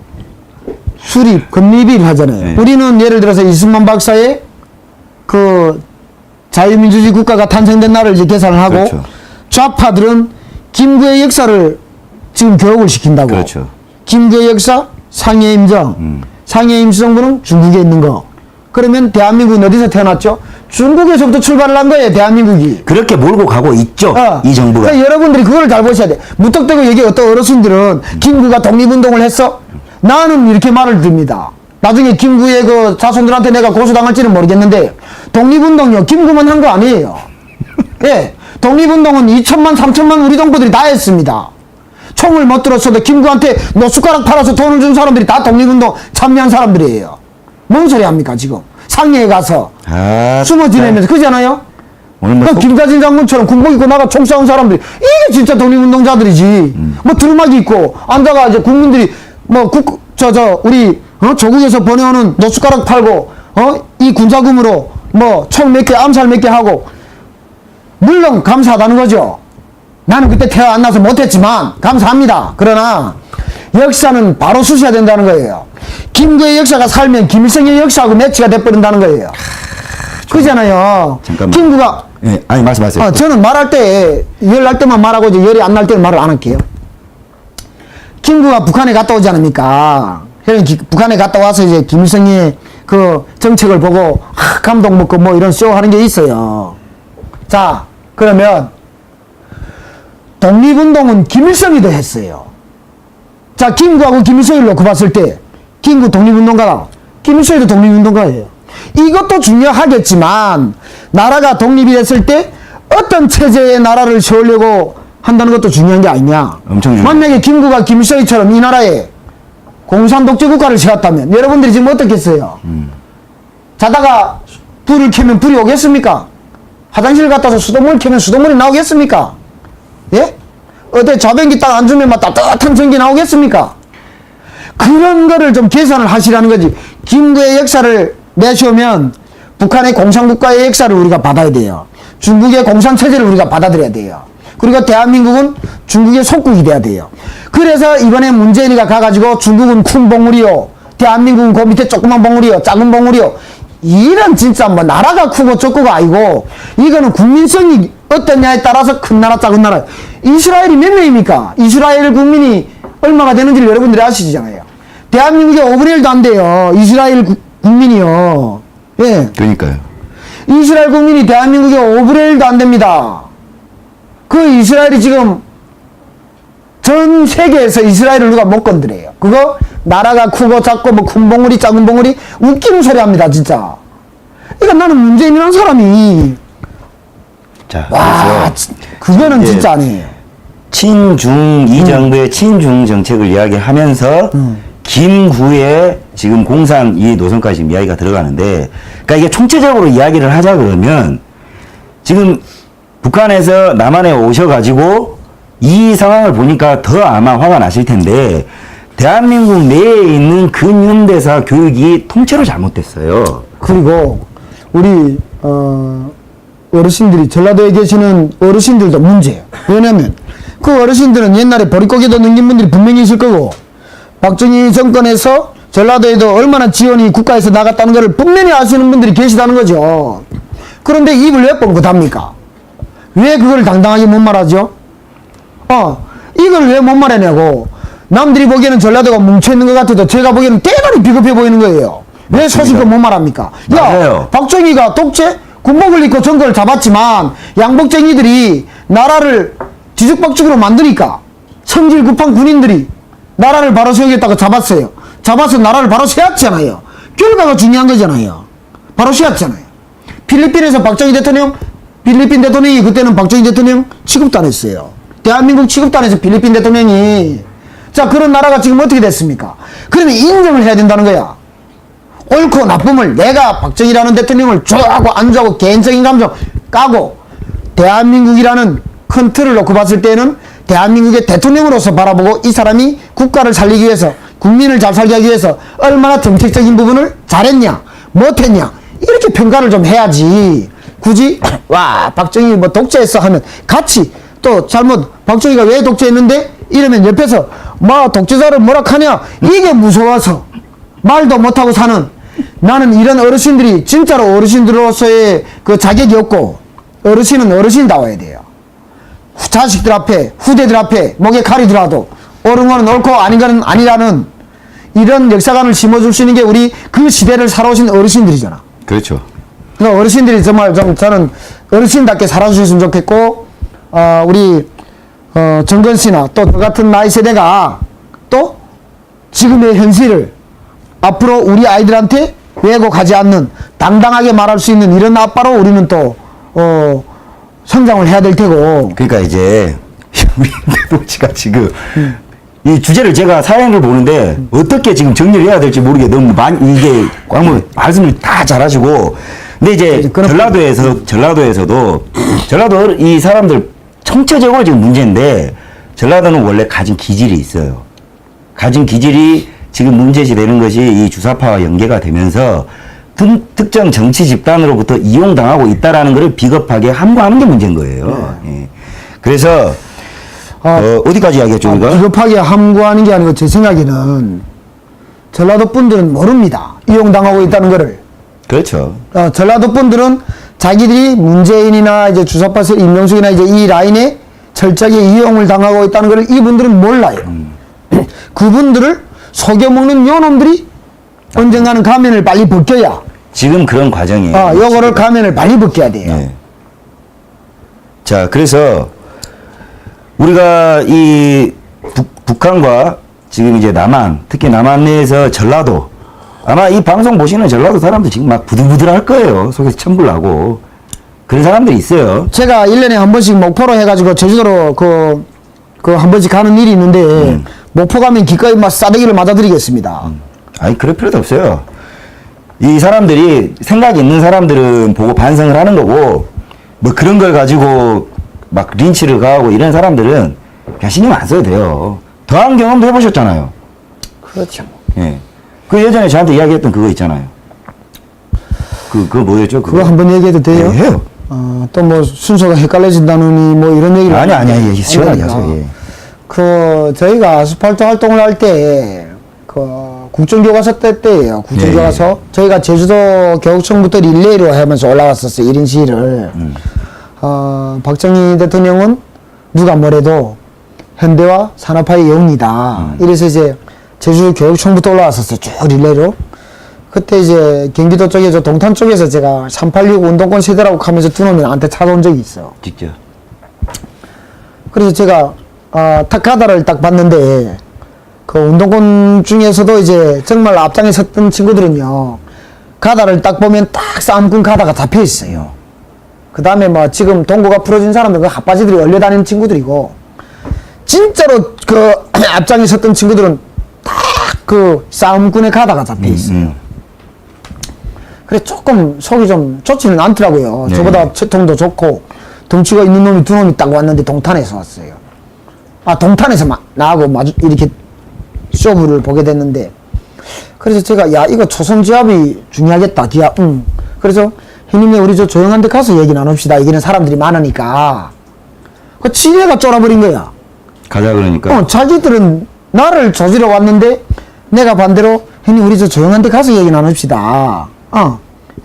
수립, 건립일 하잖아요. 네. 우리는 예를 들어서 이승만 박사의 그 자유민주주의 국가가 탄생된 날을 이제 계산을 하고 그렇죠. 좌파들은 김구의 역사를 지금 교육을 시킨다고. 그렇죠. 김구의 역사, 상해 임정, 상해 임시정부는 중국에 있는 거. 그러면 대한민국은 어디서 태어났죠? 중국에서부터 출발을 한 거예요, 대한민국이. 그렇게 몰고 가고 있죠, 이 정부가. 그러니까 여러분들이 그걸 잘 보셔야 돼. 무턱대고 여기 어떤 어르신들은 김구가 독립운동을 했어? 나는 이렇게 말을 드립니다. 나중에 김구의 그 자손들한테 내가 고소당할지는 모르겠는데, 독립운동이요, 김구만 한 거 아니에요. 예. 독립운동은 2천만, 3천만 우리 동포들이 다 했습니다. 총을 못 들었어도 김구한테 노숟가락 팔아서 돈을 준 사람들이 다 독립운동 참여한 사람들이에요. 뭔 소리 합니까, 지금? 상해에 가서. 숨어 지내면서, 그러잖아요? 오늘 뭐 김다진 장군처럼 군복 입고 나가 총 쏴온 사람들이, 이게 진짜 독립운동자들이지. 뭐 들막이 있고, 앉아가 이제 국민들이, 뭐, 우리, 조국에서 보내오는 노숟가락 팔고, 이 군자금으로, 뭐, 총 몇 개, 암살 몇 개 하고, 물론 감사하다는 거죠. 나는 그때 태어나서 못했지만, 감사합니다. 그러나, 역사는 바로 쓰셔야 된다는 거예요. 김구의 역사가 살면 김일성의 역사하고 매치가 돼버린다는 거예요. 그잖아요. 잠깐만. 김구가, 예, 아니, 말씀하세요. 저는 말할 때, 열 날 때만 말하고, 이제 열이 안 날 때는 말을 안 할게요. 김구가 북한에 갔다 오지 않습니까? 북한에 갔다 와서 이제 김일성의 그 정책을 보고 감동 먹고 뭐 이런 쇼 하는 게 있어요. 자, 그러면 독립운동은 김일성이도 했어요. 자, 김구하고 김일성을 놓고 봤을 때 김구 독립운동가다, 김일성도 독립운동가예요. 이것도 중요하겠지만 나라가 독립이 됐을 때 어떤 체제의 나라를 세우려고 한다는 것도 중요한 게 아니냐. 엄청 중요해요. 만약에 김구가 김일성이처럼 이 나라에 공산 독재 국가를 세웠다면 여러분들이 지금 어떻겠어요? 자다가 불을 켜면 불이 오겠습니까? 화장실 갔다 와서 수돗물 켜면 수돗물이 나오겠습니까? 예? 어때 좌변기 딱 앉으면 막 따뜻한 전기 나오겠습니까? 그런 거를 좀 계산을 하시라는 거지. 김구의 역사를 내세우면 북한의 공산국가의 역사를 우리가 받아야 돼요. 중국의 공산체제를 우리가 받아들여야 돼요. 그리고 대한민국은 중국의 속국이 돼야 돼요. 그래서 이번에 문재인이가 가가지고 중국은 큰 봉우리요, 대한민국은 그 밑에 조그만 봉우리요, 작은 봉우리요, 이런 진짜 뭐 나라가 크고 적고가 아니고 이거는 국민성이 어떠냐에 따라서 큰 나라 작은 나라. 이스라엘이 몇 명입니까? 이스라엘 국민이 얼마가 되는지를 여러분들이 아시잖아요. 대한민국의 5분의 1도 안 돼요. 이스라엘 국민이요. 예. 그러니까요. 이스라엘 국민이 대한민국의 5분의 1도 안 됩니다. 그 이스라엘이 지금 전 세계에서 이스라엘을 누가 못 건드려요. 그거 나라가 크고 작고 뭐 큰 봉우리 작은 봉우리 웃기는 소리 합니다, 진짜. 그러니까 나는 문재인이라는 사람이 자, 와, 그거는 이제 진짜 아니에요. 친중 이 정부의 친중 정책을 이야기하면서 김구의 지금 공산 이 노선까지 지금 이야기가 들어가는데, 그러니까 이게 총체적으로 이야기를 하자 그러면 지금 북한에서 남한에 오셔가지고 이 상황을 보니까 더 아마 화가 나실 텐데, 대한민국 내에 있는 근현대사 교육이 통째로 잘못됐어요. 그리고 우리 어르신들이 전라도에 계시는 어르신들도 문제예요. 왜냐면 그 어르신들은 옛날에 보릿고개도 넘긴 분들이 분명히 있을 거고, 박정희 정권에서 전라도에도 얼마나 지원이 국가에서 나갔다는 것을 분명히 아시는 분들이 계시다는 거죠. 그런데 입을 왜 뻥긋합니까? 왜 그걸 당당하게 못 말하죠? 이걸 왜 못 말하냐고. 남들이 보기에는 전라도가 뭉쳐있는 것 같아도 제가 보기에는 대단히 비겁해 보이는 거예요. 왜 소식을 못 말합니까? 야, 맞아요. 박정희가 독재? 군복을 입고 정권을 잡았지만 양복쟁이들이 나라를 뒤죽박죽으로 만드니까 성질 급한 군인들이 나라를 바로 세우겠다고 잡았어요. 잡아서 나라를 바로 세웠잖아요. 결과가 중요한 거잖아요. 바로 세웠잖아요. 필리핀에서 박정희 대통령, 필리핀 대통령이 그때는 박정희 대통령 취급도 안 했어요. 대한민국 취급도 안 해서 필리핀 대통령이. 자, 그런 나라가 지금 어떻게 됐습니까? 그러면 인정을 해야 된다는 거야. 옳고 나쁨을 내가 박정희라는 대통령을 좋아하고 안 좋아하고 개인적인 감정 까고, 대한민국이라는 큰 틀을 놓고 봤을 때는 대한민국의 대통령으로서 바라보고 이 사람이 국가를 살리기 위해서, 국민을 잘 살게 하기 위해서 얼마나 정책적인 부분을 잘했냐 못했냐 이렇게 평가를 좀 해야지. 굳이 와 박정희 뭐 독재했어 하면 같이 또 잘못 박정희가 왜 독재했는데 이러면 옆에서 뭐 독재자를 뭐라 하냐, 이게 무서워서 말도 못하고 사는, 나는 이런 어르신들이 진짜로 어르신들로서의 그 자격이 없고, 어르신은 어르신다워야 돼요. 자식들 앞에, 후대들 앞에 목에 칼이 들어와도 옳은 거는 옳고 아닌 거는 아니라는 이런 역사관을 심어줄 수 있는 게 우리 그 시대를 살아오신 어르신들이잖아. 그렇죠. 그러니까 어르신들이 정말 좀 저는 어르신답게 살아주셨으면 좋겠고, 우리 정건 씨나 또 저 같은 나이 세대가 또 지금의 현실을 앞으로 우리 아이들한테 왜곡하지 않는 당당하게 말할 수 있는 이런 아빠로 우리는 또 성장을 해야 될 테고. 그러니까 이제 우리 대동치가 지금 이 주제를 제가 사연을 보는데 어떻게 지금 정리를 해야 될지 모르게 너무 많이 이게 광무 말씀을 다 잘하시고, 근데 이제 전라도에서도 전라도 이 사람들 총체적으로 지금 문제인데, 전라도는 원래 가진 기질이 있어요. 가진 기질이 지금 문제시되는 것이 이 주사파와 연계가 되면서 특정 정치 집단으로부터 이용당하고 있다라는 것을 비겁하게 함구하는 게 문제인 거예요. 네. 예. 그래서 어디까지 이야기했죠, 우리가? 비겁하게 함구하는 게 아니고 제 생각에는 전라도 분들은 모릅니다. 이용당하고 있다는 거를. 그렇죠. 전라도 분들은 자기들이 문재인이나 이제 주사파에서 임명숙이나 이제 이 라인에 철저하게 이용을 당하고 있다는 걸 이분들은 몰라요. 그분들을 속여먹는 요놈들이 언젠가는 가면을 빨리 벗겨야 지금 그런 과정이에요. 요거를 가면을 빨리 벗겨야 돼요. 네. 자, 그래서 우리가 이 북한과 지금 이제 남한, 특히 남한 내에서 전라도, 아마 이 방송 보시는 전라도 사람들 지금 막 부들부들 할 거예요. 속에서 천불나고. 그런 사람들이 있어요. 제가 1년에 한 번씩 목포로 해가지고 제주도로 한 번씩 가는 일이 있는데 목포 가면 기꺼이 막 싸대기를 맞아드리겠습니다. 아니, 그럴 필요도 없어요. 이 사람들이, 생각이 있는 사람들은 보고 반성을 하는 거고, 뭐 그런 걸 가지고 막 린치를 가하고 이런 사람들은 그냥 신경 안 써도 돼요. 더한 경험도 해보셨잖아요. 그렇죠. 예. 그 예전에 저한테 이야기했던 그거 있잖아요. 그거 뭐였죠? 그거 한번 얘기해도 돼요? 네, 해요. 또 뭐 순서가 헷갈려진다느니 뭐 이런 얘기를 아니, 시원하게 하니까. 하세요. 예. 저희가 아스팔트 활동을 할 때, 국정교과서 때예요. 국정교과서. 예. 저희가 제주도 교육청부터 릴레이로 하면서 올라갔었어요. 1인 시위를. 박정희 대통령은 누가 뭐래도 현대화 산업화의 영웅이다. 이래서 이제 제주 교육청부터 올라왔었어요. 쭉 릴레이로. 그때 이제 경기도 쪽에서 동탄 쪽에서 제가 386 운동권 세대라고 하면서 두 놈이 나한테 찾아온 적이 있어. 직접. 그래서 제가 탁가다를 딱 봤는데 그 운동권 중에서도 이제 정말 앞장에 섰던 친구들은요, 가다를 딱 보면 딱 싸움꾼 가다가 잡혀 있어요. 그 다음에 뭐 지금 동고가 풀어진 사람들 그 핫바지들이 얼려다니는 친구들이고, 진짜로 그 앞장에 섰던 친구들은 딱 그 싸움꾼의 가다가 잡혀 있어요. 그래 조금 속이 좀 좋지는 않더라고요. 네. 저보다 체통도 좋고 덩치가 있는 놈이 두 놈이 딱 왔는데 동탄에서 왔어요. 동탄에서 나하고 마주 이렇게 쇼부를 보게 됐는데, 그래서 제가 야 이거 초선지압이 중요하겠다 기아. 그래서 형님네 우리 저 조용한 데 가서 얘기 나눕시다. 여기는 사람들이 많으니까. 그 지네가 쫄아버린 거야. 가자 그러니까. 자기들은 나를 조지러 왔는데 내가 반대로 형님 우리 저 조용한 데 가서 얘기 나눕시다.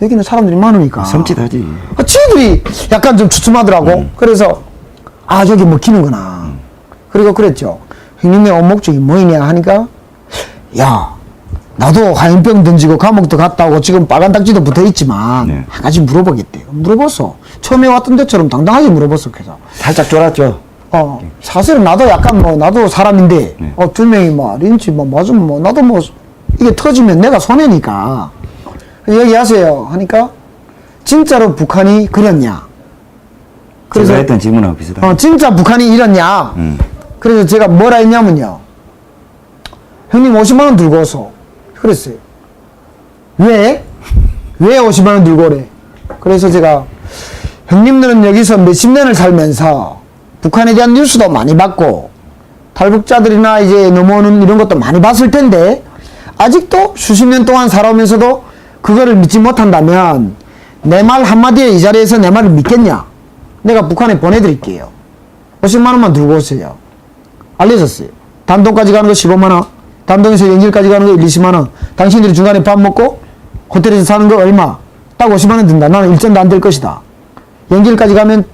여기는 사람들이 많으니까. 섬찟하지. 지들이 약간 좀 주춤하더라고. 그래서 여기 먹히는구나. 그리고 그랬죠. 형님의 온 목적이 뭐이냐 하니까, 야 나도 화염병 던지고 감옥도 갔다 오고 지금 빨간 딱지도 붙어있지만 네. 한 가지 물어보겠대요. 물어봤어. 처음에 왔던 데처럼 당당하게 물어봤어. 그래서 살짝 쫄았죠. 사실은 나도 약간 나도 사람인데, 네. 두 명이 린치 맞으면 나도 이게 터지면 내가 손해니까 얘기하세요 하니까, 진짜로 북한이 그랬냐? 그래서 했던 질문하고 비슷하게. 진짜 북한이 이랬냐? 그래서 제가 뭐라 했냐면요, 형님 50만원 들고 오소. 그랬어요. 왜 50만원 들고 오래? 그래서 제가, 형님들은 여기서 몇십 년을 살면서 북한에 대한 뉴스도 많이 봤고 탈북자들이나 이제 넘어오는 이런 것도 많이 봤을 텐데, 아직도 수십 년 동안 살아오면서도 그거를 믿지 못한다면 내 말 한마디에 이 자리에서 내 말을 믿겠냐? 내가 북한에 보내드릴게요. 50만원만 들고 오세요. 알려졌어요. 단동까지 가는 거 15만원, 단동에서 연길까지 가는 거 1, 20만원, 당신들이 중간에 밥 먹고 호텔에서 사는 거 얼마? 딱 50만원 든다. 나는 일전도 안 될 것이다. 연길까지 가면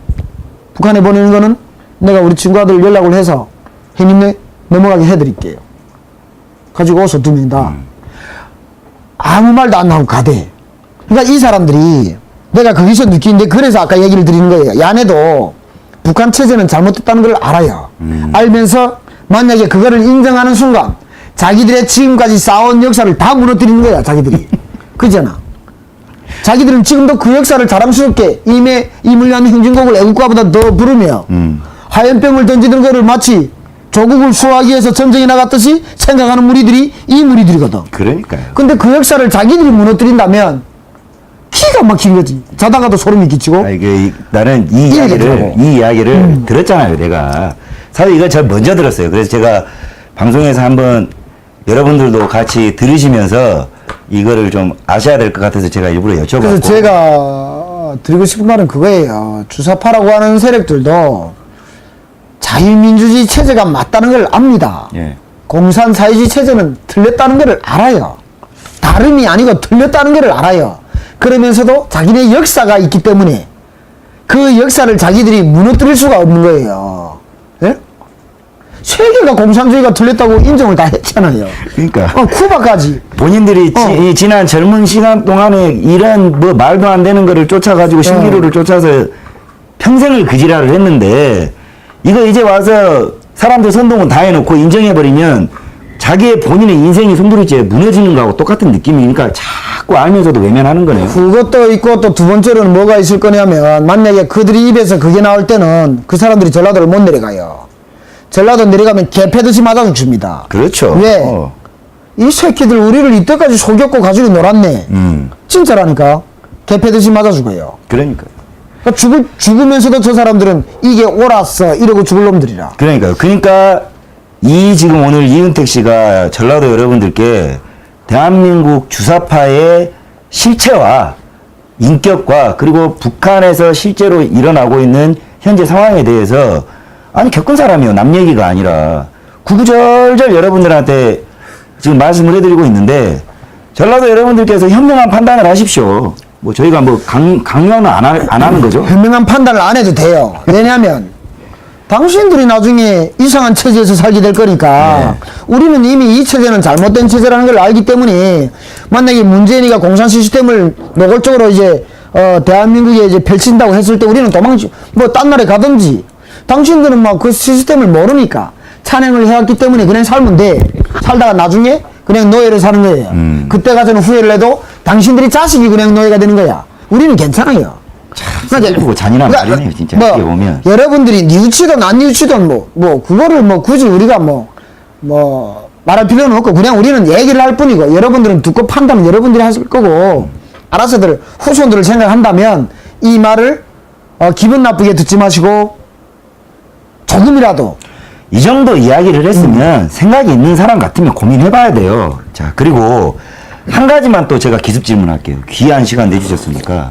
북한에 보내는 거는 내가 우리 친구들 연락을 해서 형님네 넘어가게 해드릴게요. 가지고 오서 두 명 다. 아무 말도 안 나오고 가대. 그러니까 이 사람들이 내가 거기서 느끼는데, 그래서 아까 얘기를 드리는 거예요. 야네도 북한 체제는 잘못됐다는 걸 알아요. 알면서 만약에 그거를 인정하는 순간 자기들의 지금까지 쌓아온 역사를 다 무너뜨리는 거야, 자기들이. 그잖아. 자기들은 지금도 그 역사를 자랑스럽게 이물량 행진곡을 애국가보다 더 부르며 화염병을 던지는 거를 마치 조국을 수호하기 위해서 전쟁에 나갔듯이 생각하는 무리들이 이 무리들이거든. 그러니까요. 근데 그 역사를 자기들이 무너뜨린다면 기가 막힌 거지. 자다가도 소름이 끼치고. 나는 이 이야기더라고. 이야기를 들었잖아요, 내가. 사실 이거 저 먼저 들었어요. 그래서 제가 방송에서 한번 여러분들도 같이 들으시면서 이거를 좀 아셔야 될 것 같아서 제가 일부러 여쭤봤고. 그래서 제가 드리고 싶은 말은 그거예요. 주사파라고 하는 세력들도 자유민주주의 체제가 맞다는 걸 압니다. 예. 공산사회주의 체제는 틀렸다는 걸 알아요. 다름이 아니고 틀렸다는 걸 알아요. 그러면서도 자기네 역사가 있기 때문에 그 역사를 자기들이 무너뜨릴 수가 없는 거예요. 예? 세계가 공산주의가 틀렸다고 인정을 다 했잖아요. 그러니까 쿠바까지. 본인들이 이 지난 젊은 시간 동안에 이런 뭐 말도 안 되는 거를 쫓아가지고 신기루를 쫓아서 평생을 그 지랄을 했는데 이거 이제 와서 사람들 선동은 다 해놓고 인정해버리면 자기의 본인의 인생이 송두리째 무너지는 거하고 똑같은 느낌이니까 자꾸 알면서도 외면하는 거네요. 그것도 있고 또 두 번째로는 뭐가 있을 거냐면 만약에 그들이 입에서 그게 나올 때는 그 사람들이 전라도를 못 내려가요. 전라도 내려가면 개패듯이 맞아 죽습니다. 그렇죠. 왜? 이 새끼들 우리를 이때까지 속였고 가지고 놀았네. 진짜라니까. 개패듯이 맞아 죽어요. 그러니까. 죽으면서도 저 사람들은 이게 옳았어 이러고 죽을 놈들이라. 그러니까 이 지금 오늘 이은택 씨가 전라도 여러분들께 대한민국 주사파의 실체와 인격과 그리고 북한에서 실제로 일어나고 있는 현재 상황에 대해서 아니 겪은 사람이요. 남 얘기가 아니라 구구절절 여러분들한테 지금 말씀을 해드리고 있는데 전라도 여러분들께서 현명한 판단을 하십시오. 뭐 저희가 뭐 강요는 안 하는 거죠. 현명한 판단을 안 해도 돼요. 왜냐하면 당신들이 나중에 이상한 체제에서 살게 될 거니까 우리는 이미 이 체제는 잘못된 체제라는 걸 알기 때문에 만약에 문재인이가 공산 시스템을 노골적으로 이제 대한민국에 이제 펼친다고 했을 때 우리는 뭐 딴 나라에 가든지 당신들은 막 그 시스템을 모르니까 찬행을 해왔기 때문에 그냥 살면 돼. 살다가 나중에 그냥 노예를 사는 거예요. 그때 가서는 후회를 해도 당신들이 자식이 그냥 노예가 되는 거야. 우리는 괜찮아요. 슬프고 잔인한 말이네요, 진짜. 어떻게 보면. 여러분들이 뉘우치든 안 뉘우치든 그거를 굳이 우리가 말할 필요는 없고 그냥 우리는 얘기를 할 뿐이고 여러분들은 듣고 판단은 여러분들이 하실 거고 알아서들 후손들을 생각한다면 이 말을 기분 나쁘게 듣지 마시고 조금이라도 이 정도 이야기를 했으면 생각이 있는 사람 같으면 고민해봐야 돼요. 자, 그리고 한 가지만 또 제가 기습 질문할게요. 귀한 시간 내주셨으니까.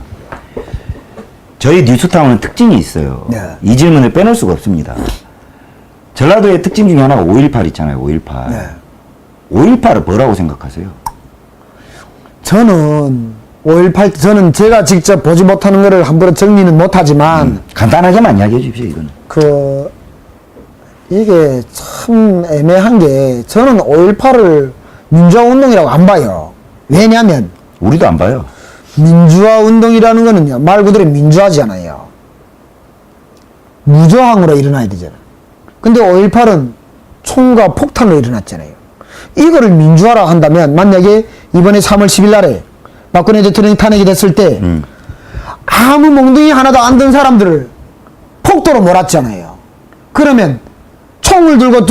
저희 뉴스타운은 특징이 있어요. 네. 이 질문을 빼놓을 수가 없습니다. 전라도의 특징 중에 하나가 5.18 있잖아요. 5.18. 네. 5.18을 뭐라고 생각하세요? 저는 5.18 저는 제가 직접 보지 못하는 거를 함부로 정리는 못하지만 간단하게만 이야기해 주십시오. 이거는. 이게 참 애매한 게 저는 5.18을 민주화운동이라고 안 봐요. 왜냐하면 우리도 안 봐요. 민주화운동이라는 거는요 말 그대로 민주화잖아요. 무저항으로 일어나야 되잖아요. 근데 5.18은 총과 폭탄으로 일어났잖아요. 이거를 민주화라 한다면 만약에 이번에 3월 10일 날에 박근혜 대통령이 탄핵이 됐을 때 아무 몽둥이 하나도 안 든 사람들을 폭도로 몰았잖아요. 그러면 총을 들고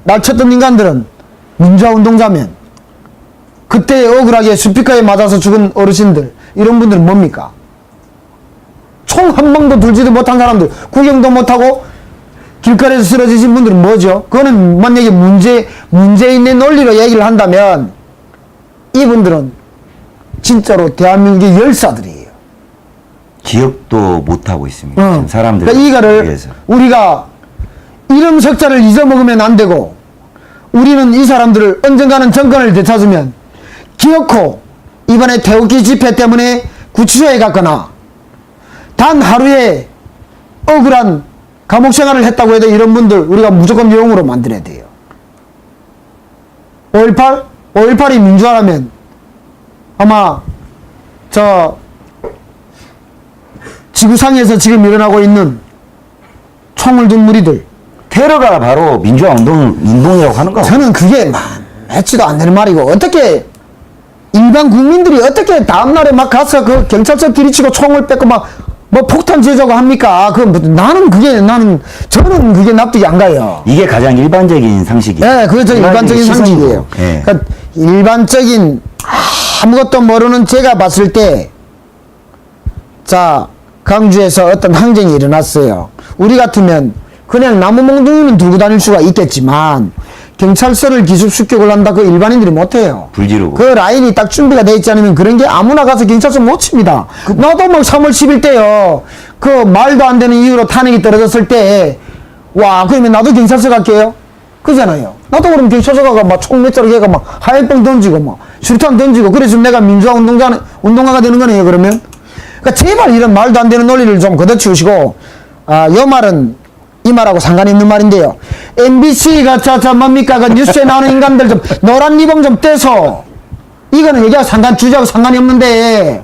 날쳤던 인간들은 민주화운동자면 그때 억울하게 스피커에 맞아서 죽은 어르신들 이런 분들은 뭡니까? 총 한 방도 들지도 못한 사람들 구경도 못하고 길거리에서 쓰러지신 분들은 뭐죠? 그거는 만약에 문재인의 논리로 얘기를 한다면 이분들은 진짜로 대한민국의 열사들이에요. 기억도 못하고 있습니다. 지금 사람들. 그러니까 이거를 우리가 이름 석자를 잊어먹으면 안 되고 우리는 이 사람들을 언젠가는 정권을 되찾으면 기어코 이번에 태극기 집회 때문에 구치소에 갔거나 단 하루에 억울한 감옥 생활을 했다고 해도 이런 분들 우리가 무조건 영웅으로 만들어야 돼요. 5.18이 민주화라면 아마 지구상에서 지금 일어나고 있는 총을 든 무리들 테러가 바로 민주화 운동이라고 하는 거. 저는 그게 맞지도 않는 말이고 어떻게 일반 국민들이 어떻게 다음날에 막 가서 그 경찰서 들이치고 총을 뺏고 막 뭐 폭탄 제조가 합니까? 저는 그게 납득이 안 가요. 이게 가장 일반적인 상식이에요. 네, 그게 저 일반적인 상식이에요. 네. 그러니까 일반적인 아무것도 모르는 제가 봤을 때, 강주에서 어떤 항쟁이 일어났어요. 우리 같으면 그냥 나무 몽둥이는 들고 다닐 수가 있겠지만 경찰서를 기습 습격을 한다 그 일반인들이 못해요. 불 지르고. 그 라인이 딱 준비가 돼 있지 않으면 그런 게 아무나 가서 경찰서 못 칩니다. 나도 막 3월 10일 때요. 그 말도 안 되는 이유로 탄핵이 떨어졌을 때 그러면 나도 경찰서 갈게요. 그잖아요. 나도 그럼 경찰서 가가 막 총 몇 자루 해가 막 하얀병 던지고 막 수류탄 던지고 그래서 내가 민주화 운동가가 되는 거네요. 그러면. 그러니까 제발 이런 말도 안 되는 논리를 좀 걷어치우시고 요 말은 이 말하고 상관 있는 말인데요. MBC가 뭡니까? 그 뉴스에 나오는 인간들 좀 노란 리본 좀 떼서 이거는 얘기하고 주제하고 상관이 없는데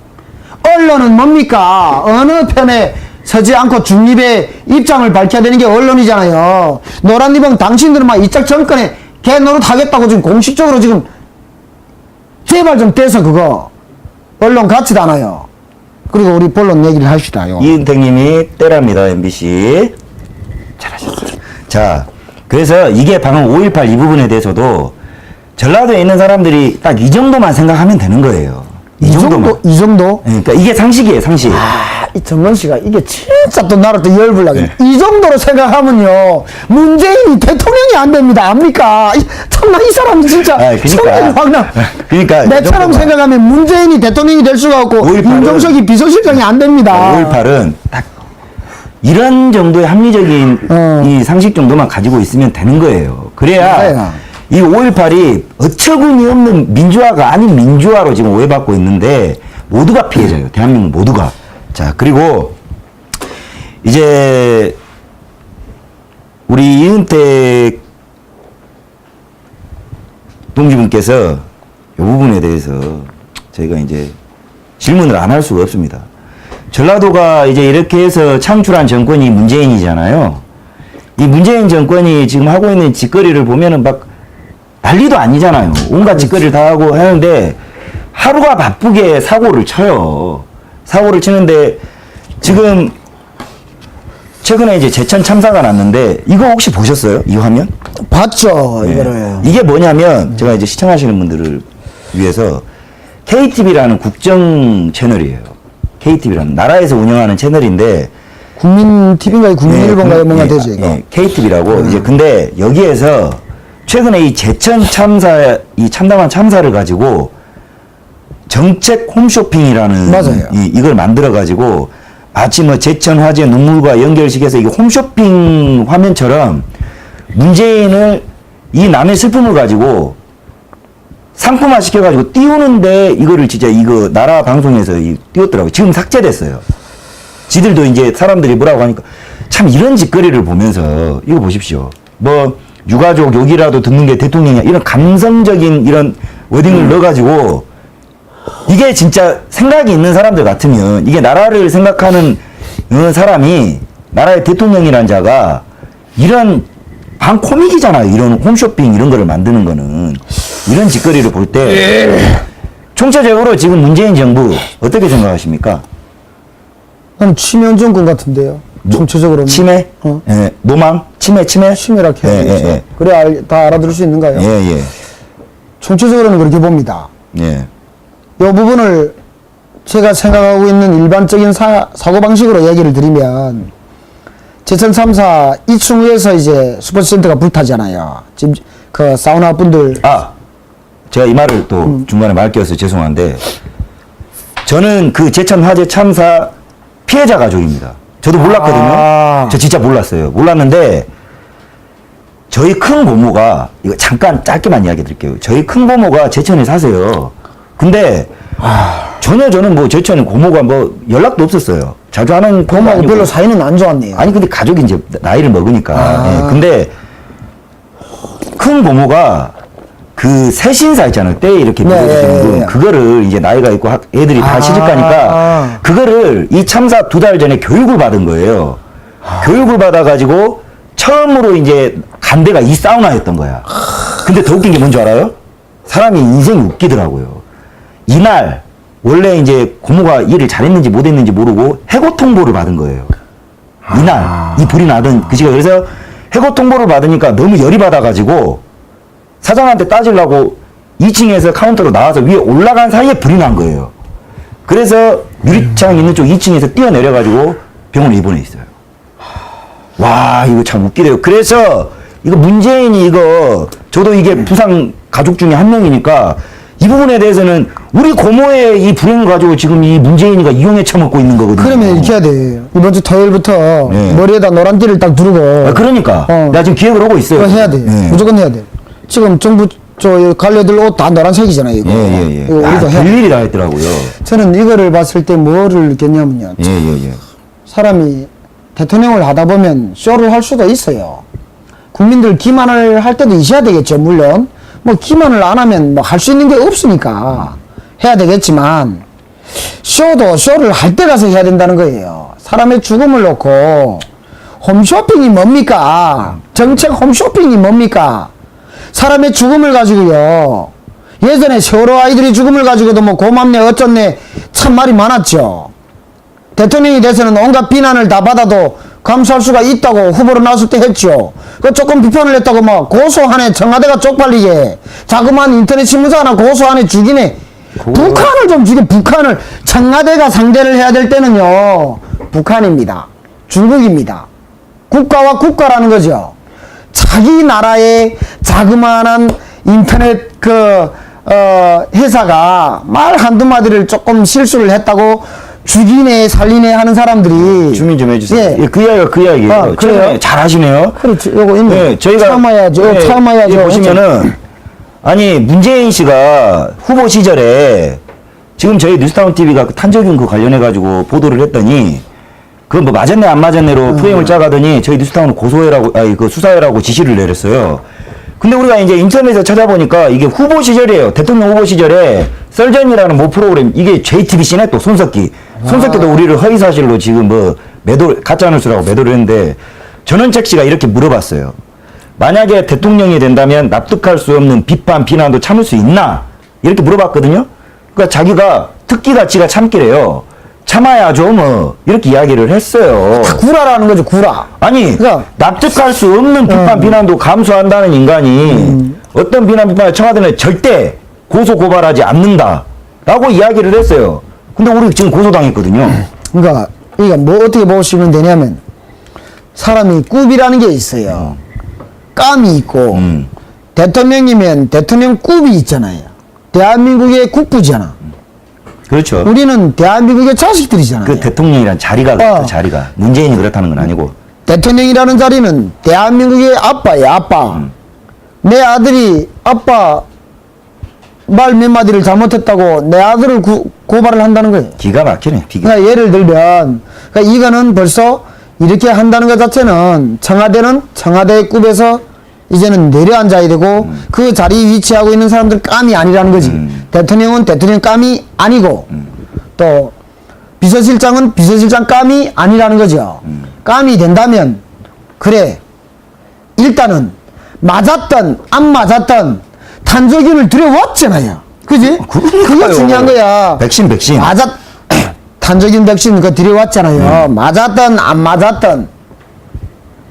언론은 뭡니까? 어느 편에 서지 않고 중립의 입장을 밝혀야 되는 게 언론이잖아요. 노란 리본 당신들은 막 이쪽 정권에 개 노릇 하겠다고 지금 공식적으로 지금 제발 좀 떼서 그거 언론 같지도 않아요. 그리고 우리 본론 얘기를 합시다요. 이은택님이 때랍니다, MBC. 잘하셨어요. 자, 그래서 이게 방금 5.18 이 부분에 대해서도 전라도에 있는 사람들이 딱 이 정도만 생각하면 되는 거예요. 이 정도만. 이 정도? 그러니까 이게 상식이에요, 상식. 이 정건 씨가 이게 진짜 또 나를 또 열불나게. 이 정도로 생각하면요. 문재인이 대통령이 안 됩니다. 압니까? 참나 이 사람이 진짜. 그러니까. 그러니까. 내처럼 생각하면 문재인이 대통령이 될 수가 없고 윤정석이 비서실장이 안 됩니다. 5.18은 딱 이런 정도의 합리적인 이 상식 정도만 가지고 있으면 되는 거예요. 그래야 이 5.18이 어처구니 없는 민주화가 아닌 민주화로 지금 오해받고 있는데 모두가 피해자예요. 대한민국 모두가. 자, 그리고 이제 우리 이은택 동지분께서 이 부분에 대해서 저희가 이제 질문을 안 할 수가 없습니다. 전라도가 이제 이렇게 해서 창출한 정권이 문재인이잖아요. 이 문재인 정권이 지금 하고 있는 짓거리를 보면은 막 난리도 아니잖아요. 온갖 짓거리를 다 하고 하는데 하루가 바쁘게 사고를 쳐요. 사고를 치는데 지금 최근에 이제 제천 참사가 났는데 이거 혹시 보셨어요? 이 화면? 봤죠, 네. 이거를. 이게 뭐냐면 제가 이제 시청하시는 분들을 위해서 KTV라는 국정 채널이에요. KTV라는 나라에서 운영하는 채널인데 국민 TV인가요? 국민일보인가요? 뭔가 되죠, 이거. KTV라고 이제 근데 여기에서 최근에 이 제천 참사 이 참담한 참사를 가지고 정책 홈쇼핑이라는 맞아요. 이걸 만들어 가지고 마치 뭐 제천 화재 눈물과 연결시켜서 이게 홈쇼핑 화면처럼 문재인을 이 남의 슬픔을 가지고 상품화 시켜가지고 띄우는데 이거를 진짜 이거 나라 방송에서 띄웠더라고요. 지금 삭제됐어요. 지들도 이제 사람들이 뭐라고 하니까 참 이런 짓거리를 보면서 이거 보십시오. 뭐 유가족 욕이라도 듣는 게 대통령이야. 이런 감성적인 이런 워딩을 넣어가지고 이게 진짜 생각이 있는 사람들 같으면 이게 나라를 생각하는 사람이 나라의 대통령이란 자가 이런 반 코믹이잖아요. 이런 홈쇼핑 이런 거를 만드는 거는 이런 짓거리를 볼 때 총체적으로 지금 문재인 정부 어떻게 생각하십니까? 난 치면 정권 같은데요. 총체적으로는. 치매? 예, 노망? 치매? 치매라 해야 되겠죠. 예. 그래 다 알아들을 수 있는가요? 예. 총체적으로는 그렇게 봅니다. 예. 이 부분을 제가 생각하고 있는 일반적인 사고방식으로 얘기를 드리면 제천 참사 2층 위에서 이제 스포츠센터가 불타잖아요. 지금 그 사우나 분들 제가 이 말을 또 중간에 말 끼어서 죄송한데 저는 그 제천 화재 참사 피해자 가족입니다. 저도 몰랐거든요. 저 진짜 몰랐어요. 몰랐는데 저희 큰 고모가 이거 잠깐 짧게만 이야기 드릴게요. 저희 큰 고모가 제천에 사세요. 근데 전혀 저는 뭐 제천에 고모가 뭐 연락도 없었어요. 자주 하는 고모하고 별로 사이는 안 좋았네요. 아니 근데 가족이 이제 나이를 먹으니까. 예, 근데 큰 고모가 그 새신사 있잖아요. 때 이렇게 믿어주시는 분. 그거를 이제 나이가 있고 애들이 다 시집 가니까 그거를 이 참사 2달 전에 교육을 받은 거예요. 교육을 받아가지고 처음으로 이제 간 데가 이 사우나였던 거야. 근데 더 웃긴 게 뭔지 알아요? 사람이 인생이 웃기더라고요. 이날 원래 이제 고모가 일을 잘했는지 못했는지 모르고 해고 통보를 받은 거예요. 이날 이 불이 나던 그 시간. 그래서 해고 통보를 받으니까 너무 열이 받아가지고 사장한테 따지려고 2층에서 카운터로 나와서 위에 올라간 사이에 불이 난 거예요. 그래서 유리창 있는 쪽 2층에서 뛰어내려가지고 병원에 입원해 있어요. 와, 이거 참 웃기네요. 그래서 이거 문재인이 이거 저도 이게 부상 가족 중에 한 명이니까 이 부분에 대해서는 우리 고모의 이 불행을 가지고 지금 이 문재인이가 이용해 처먹고 있는 거거든요. 그러면 이렇게 해야 돼. 이번 주 토요일부터 머리에다 노란 띠를 딱 두르고. 그러니까. 나 지금 기획을 하고 있어요. 그거 해야 돼. 무조건 해야 돼. 지금 정부 관료들 옷 다 노란색이잖아요, 이거. 예. 이거 우리도 해야 돼. 별일이 다 했더라고요. 저는 이거를 봤을 때 뭐를 느꼈냐면요. 예. 사람이 대통령을 하다 보면 쇼를 할 수도 있어요. 국민들 기만을 할 때도 있어야 되겠죠. 물론 뭐 기만을 안 하면 뭐 할 수 있는 게 없으니까 해야 되겠지만 쇼도 쇼를 할 때 가서 해야 된다는 거예요. 사람의 죽음을 놓고 홈쇼핑이 뭡니까? 정책 홈쇼핑이 뭡니까? 사람의 죽음을 가지고요. 예전에 세월호 아이들이 죽음을 가지고도 뭐 고맙네 어쩌네 참 말이 많았죠. 대통령이 돼서는 온갖 비난을 다 받아도 감수할 수가 있다고 후보로 나섰을 때 했죠. 그 조금 비판을 했다고 막 고소하네, 청와대가 쪽팔리게, 자그마한 인터넷 신문사 하나 고소하네, 죽이네. 북한을 좀 죽여. 북한을. 청와대가 상대를 해야 될 때는요 북한입니다. 중국입니다. 국가와 국가라는 거죠. 자기 나라의 자그마한 인터넷 회사가 말 한두 마디를 조금 실수를 했다고 죽이네 살리네 하는 사람들이 주민 좀 해주세요. 예. 예, 그 이야기가 그 이야기예요. 아, 그래요? 최근에 잘 하시네요. 그렇죠. 요거 있네. 네, 저희가 참아야죠. 참아야죠. 예, 보시면은 아니 문재인 씨가 후보 시절에 지금 저희 뉴스타운 TV가 탄저균 그 관련해 가지고 보도를 했더니 그 뭐 맞았네 안 맞았네로 프레임을 짜가더니 저희 뉴스타운을 고소해라고 그 수사해라고 지시를 내렸어요. 근데 우리가 이제 인터넷에서 찾아보니까 이게 후보 시절이에요. 대통령 후보 시절에 썰전이라는 모 프로그램 이게 JTBC네 또 손석기도 우리를 허위 사실로 지금 뭐 가짜 뉴스라고 매도를 했는데 전원책 씨가 이렇게 물어봤어요. 만약에 대통령이 된다면 납득할 수 없는 비판 비난도 참을 수 있나 이렇게 물어봤거든요. 그러니까 자기가 특기가 참기래요. 참아야죠 뭐 이렇게 이야기를 했어요. 구라라는 거죠. 구라. 아니 그러니까 납득할 수 없는 비판 비난도 감수한다는 인간이 어떤 비난을 청와대는 절대 고소 고발하지 않는다라고 이야기를 했어요. 근데 우리 지금 고소당했거든요. 그러니까 이거 뭐 어떻게 보시면 되냐면 사람이 굽이라는 게 있어요. 깜이 있고 대통령이면 대통령 굽이 있잖아요. 대한민국의 국부잖아. 그렇죠. 우리는 대한민국의 자식들이잖아요. 그 대통령이란 자리가 그 자리가 문재인이 그렇다는 건 아니고 대통령이라는 자리는 대한민국의 아빠예요. 아빠. 내 아들이 아빠 말 몇 마디를 잘못했다고 내 아들을 고발을 한다는 거예요. 기가 막히네. 그러니까 예를 들면 그러니까 이거는 벌써 이렇게 한다는 것 자체는 청와대는 청와대 급에서 이제는 내려앉아야 되고 그 자리에 위치하고 있는 사람들 깜이 아니라는 거지. 대통령은 대통령 깜이 아니고 또 비서실장은 비서실장 깜이 아니라는 거죠. 깜이 된다면 그래 일단은 맞았던 안 맞았던 탄저균을 들여왔잖아요. 그지? 그게 중요한 거야. 백신. 탄저균 백신 그거 들여왔잖아요. 맞았던 안 맞았던.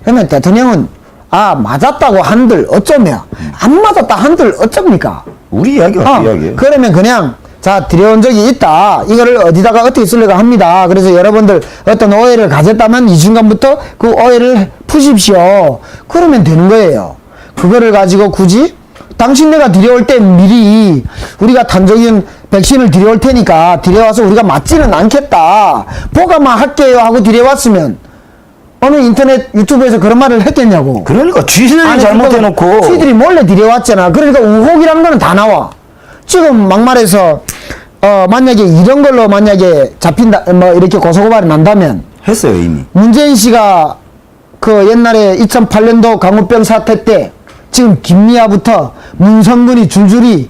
그러면 대통령은 맞았다고 한들 어쩌면 안 맞았다 한들 어쩝니까? 우리 이야기가 그 이야기예요. 그러면 그냥 자 들여온 적이 있다. 이거를 어디다가 어떻게 쓰려고 합니다. 그래서 여러분들 어떤 오해를 가졌다면 이 순간부터 그 오해를 푸십시오. 그러면 되는 거예요. 그거를 가지고 굳이 당신네가 들여올 때 미리 우리가 탄저균 백신을 들여올 테니까 들여와서 우리가 맞지는 않겠다. 보가만 할게요 하고 들여왔으면 어느 인터넷 유튜브에서 그런 말을 했겠냐고. 그러니까 쥐들이 잘못해놓고 쥐들이 몰래 들여왔잖아. 그러니까 우혹이라는 거는 다 나와. 지금 막말해서 만약에 이런 걸로 만약에 잡힌다 뭐 이렇게 고소고발이 난다면 했어요 이미. 문재인 씨가 그 옛날에 2008년도 강우병 사태 때 지금 김미아부터 문성근이 줄줄이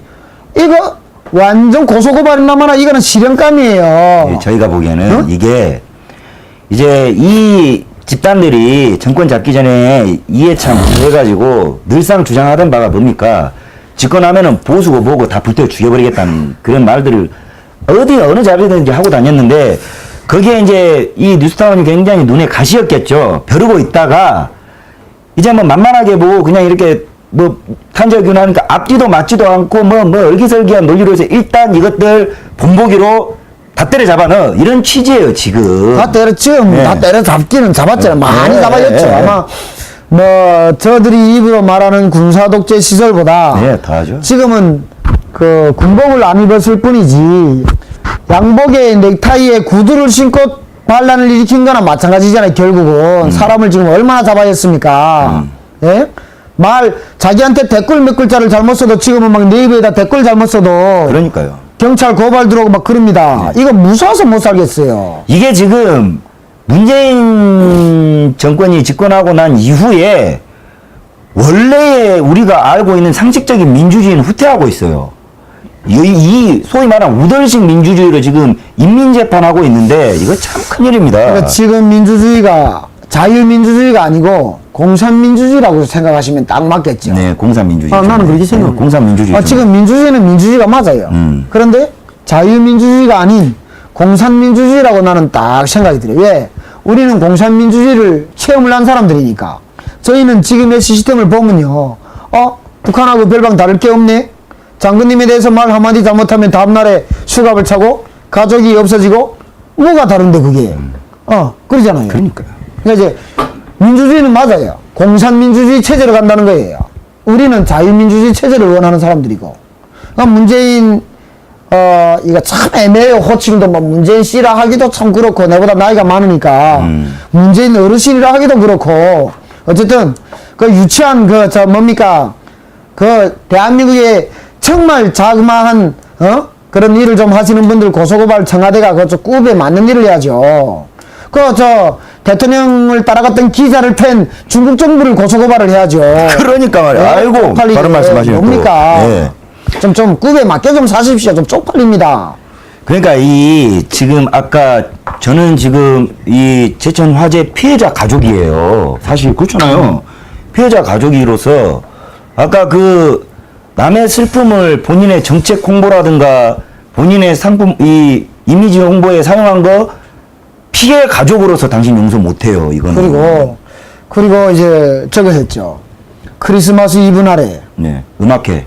이거 완전 고소고발이 나마나 이거는 실형감이에요. 예, 저희가 보기에는 이게 이제 이 집단들이 정권 잡기 전에 이해참 해가지고 늘상 주장하던 바가 뭡니까? 집권하면은 보수고 뭐고 다 불태워 죽여버리겠다는 그런 말들을 어느 자리든지 하고 다녔는데 거기에 이제 이 뉴스타운이 굉장히 눈에 가시였겠죠. 벼르고 있다가 이제 뭐 만만하게 보고 그냥 이렇게 뭐 탄저균 하니까 앞뒤도 맞지도 않고 뭐 얼기설기한 논리로 해서 일단 이것들 본보기로 다 때려잡아 넣어 이런 취지예요 지금. 다 때렸죠. 네. 다 때려잡기는 잡았잖아요. 많이 네. 잡아줬죠. 네. 아마 뭐 저들이 입으로 말하는 군사독재 시절보다 네, 더 하죠. 지금은 그 군복을 안 입었을 뿐이지 양복에 넥타이에 구두를 신고 반란을 일으킨 거나 마찬가지잖아요. 결국은 사람을 지금 얼마나 잡아였습니까? 예? 자기한테 댓글 몇 글자를 잘못 써도 지금은 막 네이버에다 댓글 잘못 써도 그러니까요. 경찰 고발 들어오고 막 그럽니다. 이거 무서워서 못 살겠어요. 이게 지금 문재인 정권이 집권하고 난 이후에 원래 우리가 알고 있는 상식적인 민주주의는 후퇴하고 있어요. 이 소위 말하는 우덜식 민주주의로 지금 인민재판하고 있는데 이거 참 큰일입니다. 그러니까 지금 민주주의가 자유민주주의가 아니고 공산민주주의라고 생각하시면 딱 맞겠죠. 네, 공산민주주의. 나는 그렇게 생각합니다. 공산민주주의. 지금 민주주의는 민주주의가 맞아요. 그런데 자유민주주의가 아닌 공산민주주의라고 나는 딱 생각이 들어요. 왜? 우리는 공산민주주의를 체험을 한 사람들이니까. 저희는 지금의 시스템을 보면요. 북한하고 별반 다를 게 없네? 장군님에 대해서 말 한마디 잘못하면 다음날에 수갑을 차고 가족이 없어지고 뭐가 다른데 그게. 그러잖아요. 그러니까요. 그러니까 이제 민주주의는 맞아요. 공산민주주의 체제로 간다는 거예요. 우리는 자유민주주의 체제를 원하는 사람들이고. 그러니까 문재인 이거 참 애매해요. 호칭도 뭐 문재인 씨라 하기도 참 그렇고 내보다 나이가 많으니까 문재인 어르신이라 하기도 그렇고 어쨌든 그 유치한 뭡니까 그 대한민국에 정말 자그마한 그런 일을 좀 하시는 분들 고소고발 청와대가 그저 굽에 맞는 일을 해야죠. 대통령을 따라갔던 기자를 팬 중국 정부를 고소고발을 해야죠. 그러니까 말이야. 아이고, 바른 말씀하시네. 뭡니까? 예. 좀 굽에 맞게 좀 사십시오. 좀 쪽팔립니다. 그러니까 지금 아까 저는 지금 이 제천 화재 피해자 가족이에요. 사실 그렇잖아요. 피해자 가족이로서 아까 그 남의 슬픔을 본인의 정책 홍보라든가 본인의 상품 이미지 홍보에 사용한 거 피해 가족으로서 당신 용서 못해요. 이거는. 그리고 이제 저거 했죠. 크리스마스 이브 날에 네, 음악회.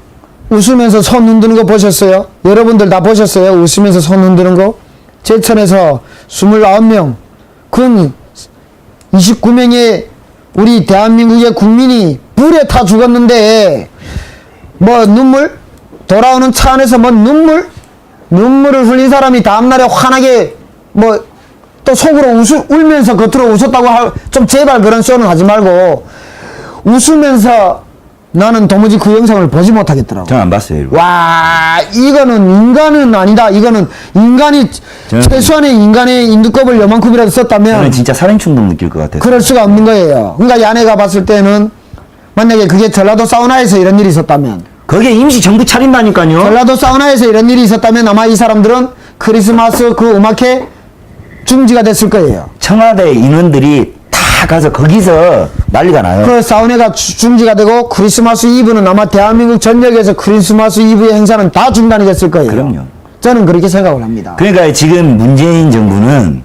웃으면서 손 흔드는 거 보셨어요? 여러분들 다 보셨어요? 웃으면서 손 흔드는 거? 제천에서 29명, 그 29명의 우리 대한민국의 국민이 불에 타 죽었는데 뭐 눈물? 돌아오는 차 안에서 뭐 눈물을 흘린 사람이 다음날에 환하게 뭐 또 속으로 울면서 겉으로 웃었다고 좀 제발 그런 쇼는 하지 말고 웃으면서 나는 도무지 그 영상을 보지 못하겠더라고. 저는 안 봤어요. 이거. 와, 이거는 인간은 아니다. 이거는 인간이 최소한의 인간의 인두껍을 요만큼이라도 썼다면 저는 진짜 살인 충동 느낄 것 같아요. 그럴 수가 없는 거예요. 그러니까 이 아내가 봤을 때는 만약에 그게 전라도 사우나에서 이런 일이 있었다면 거기에 임시 정부 차린다니까요. 전라도 사우나에서 이런 일이 있었다면 아마 이 사람들은 크리스마스 그 음악회 중지가 됐을 거예요. 청와대 인원들이 다 가서 거기서 난리가 나요. 그 사우나가 중지가 되고 크리스마스 이브는 아마 대한민국 전역에서 크리스마스 이브의 행사는 다 중단이 됐을 거예요. 그럼요. 저는 그렇게 생각을 합니다. 그러니까 지금 문재인 정부는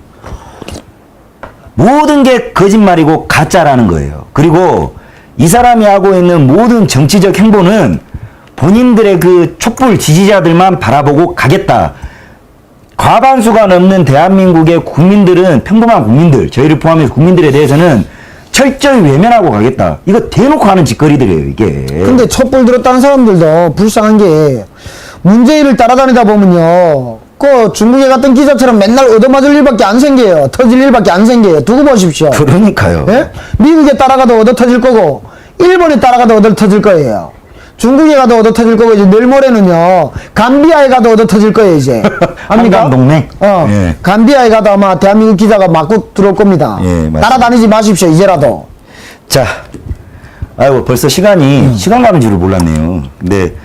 모든 게 거짓말이고 가짜라는 거예요. 그리고 이 사람이 하고 있는 모든 정치적 행보는 본인들의 그 촛불 지지자들만 바라보고 가겠다. 과반수가 넘는 대한민국의 국민들은 평범한 국민들, 저희를 포함해서 국민들에 대해서는 철저히 외면하고 가겠다. 이거 대놓고 하는 짓거리들이에요, 이게. 근데 촛불 들었다는 사람들도 불쌍한 게 문재인을 따라다니다 보면요. 그 중국에 갔던 기자처럼 맨날 얻어맞을 일밖에 안 생겨요. 터질 일밖에 안 생겨요. 두고 보십시오. 그러니까요. 예? 미국에 따라가도 얻어 터질 거고 일본에 따라가도 얻어 터질 거예요. 중국에 가도 얻어 터질 거고 이제 내일 모레는요. 감비아에 가도 얻어 터질 거예요, 이제. 압니까? 한강동맹. 예. 감비아에 가도 아마 대한민국 기자가 맞고 들어올 겁니다. 예, 맞습니다. 따라다니지 마십시오, 이제라도. 자, 아이고 벌써 시간이 시간 가는 줄을 몰랐네요. 근데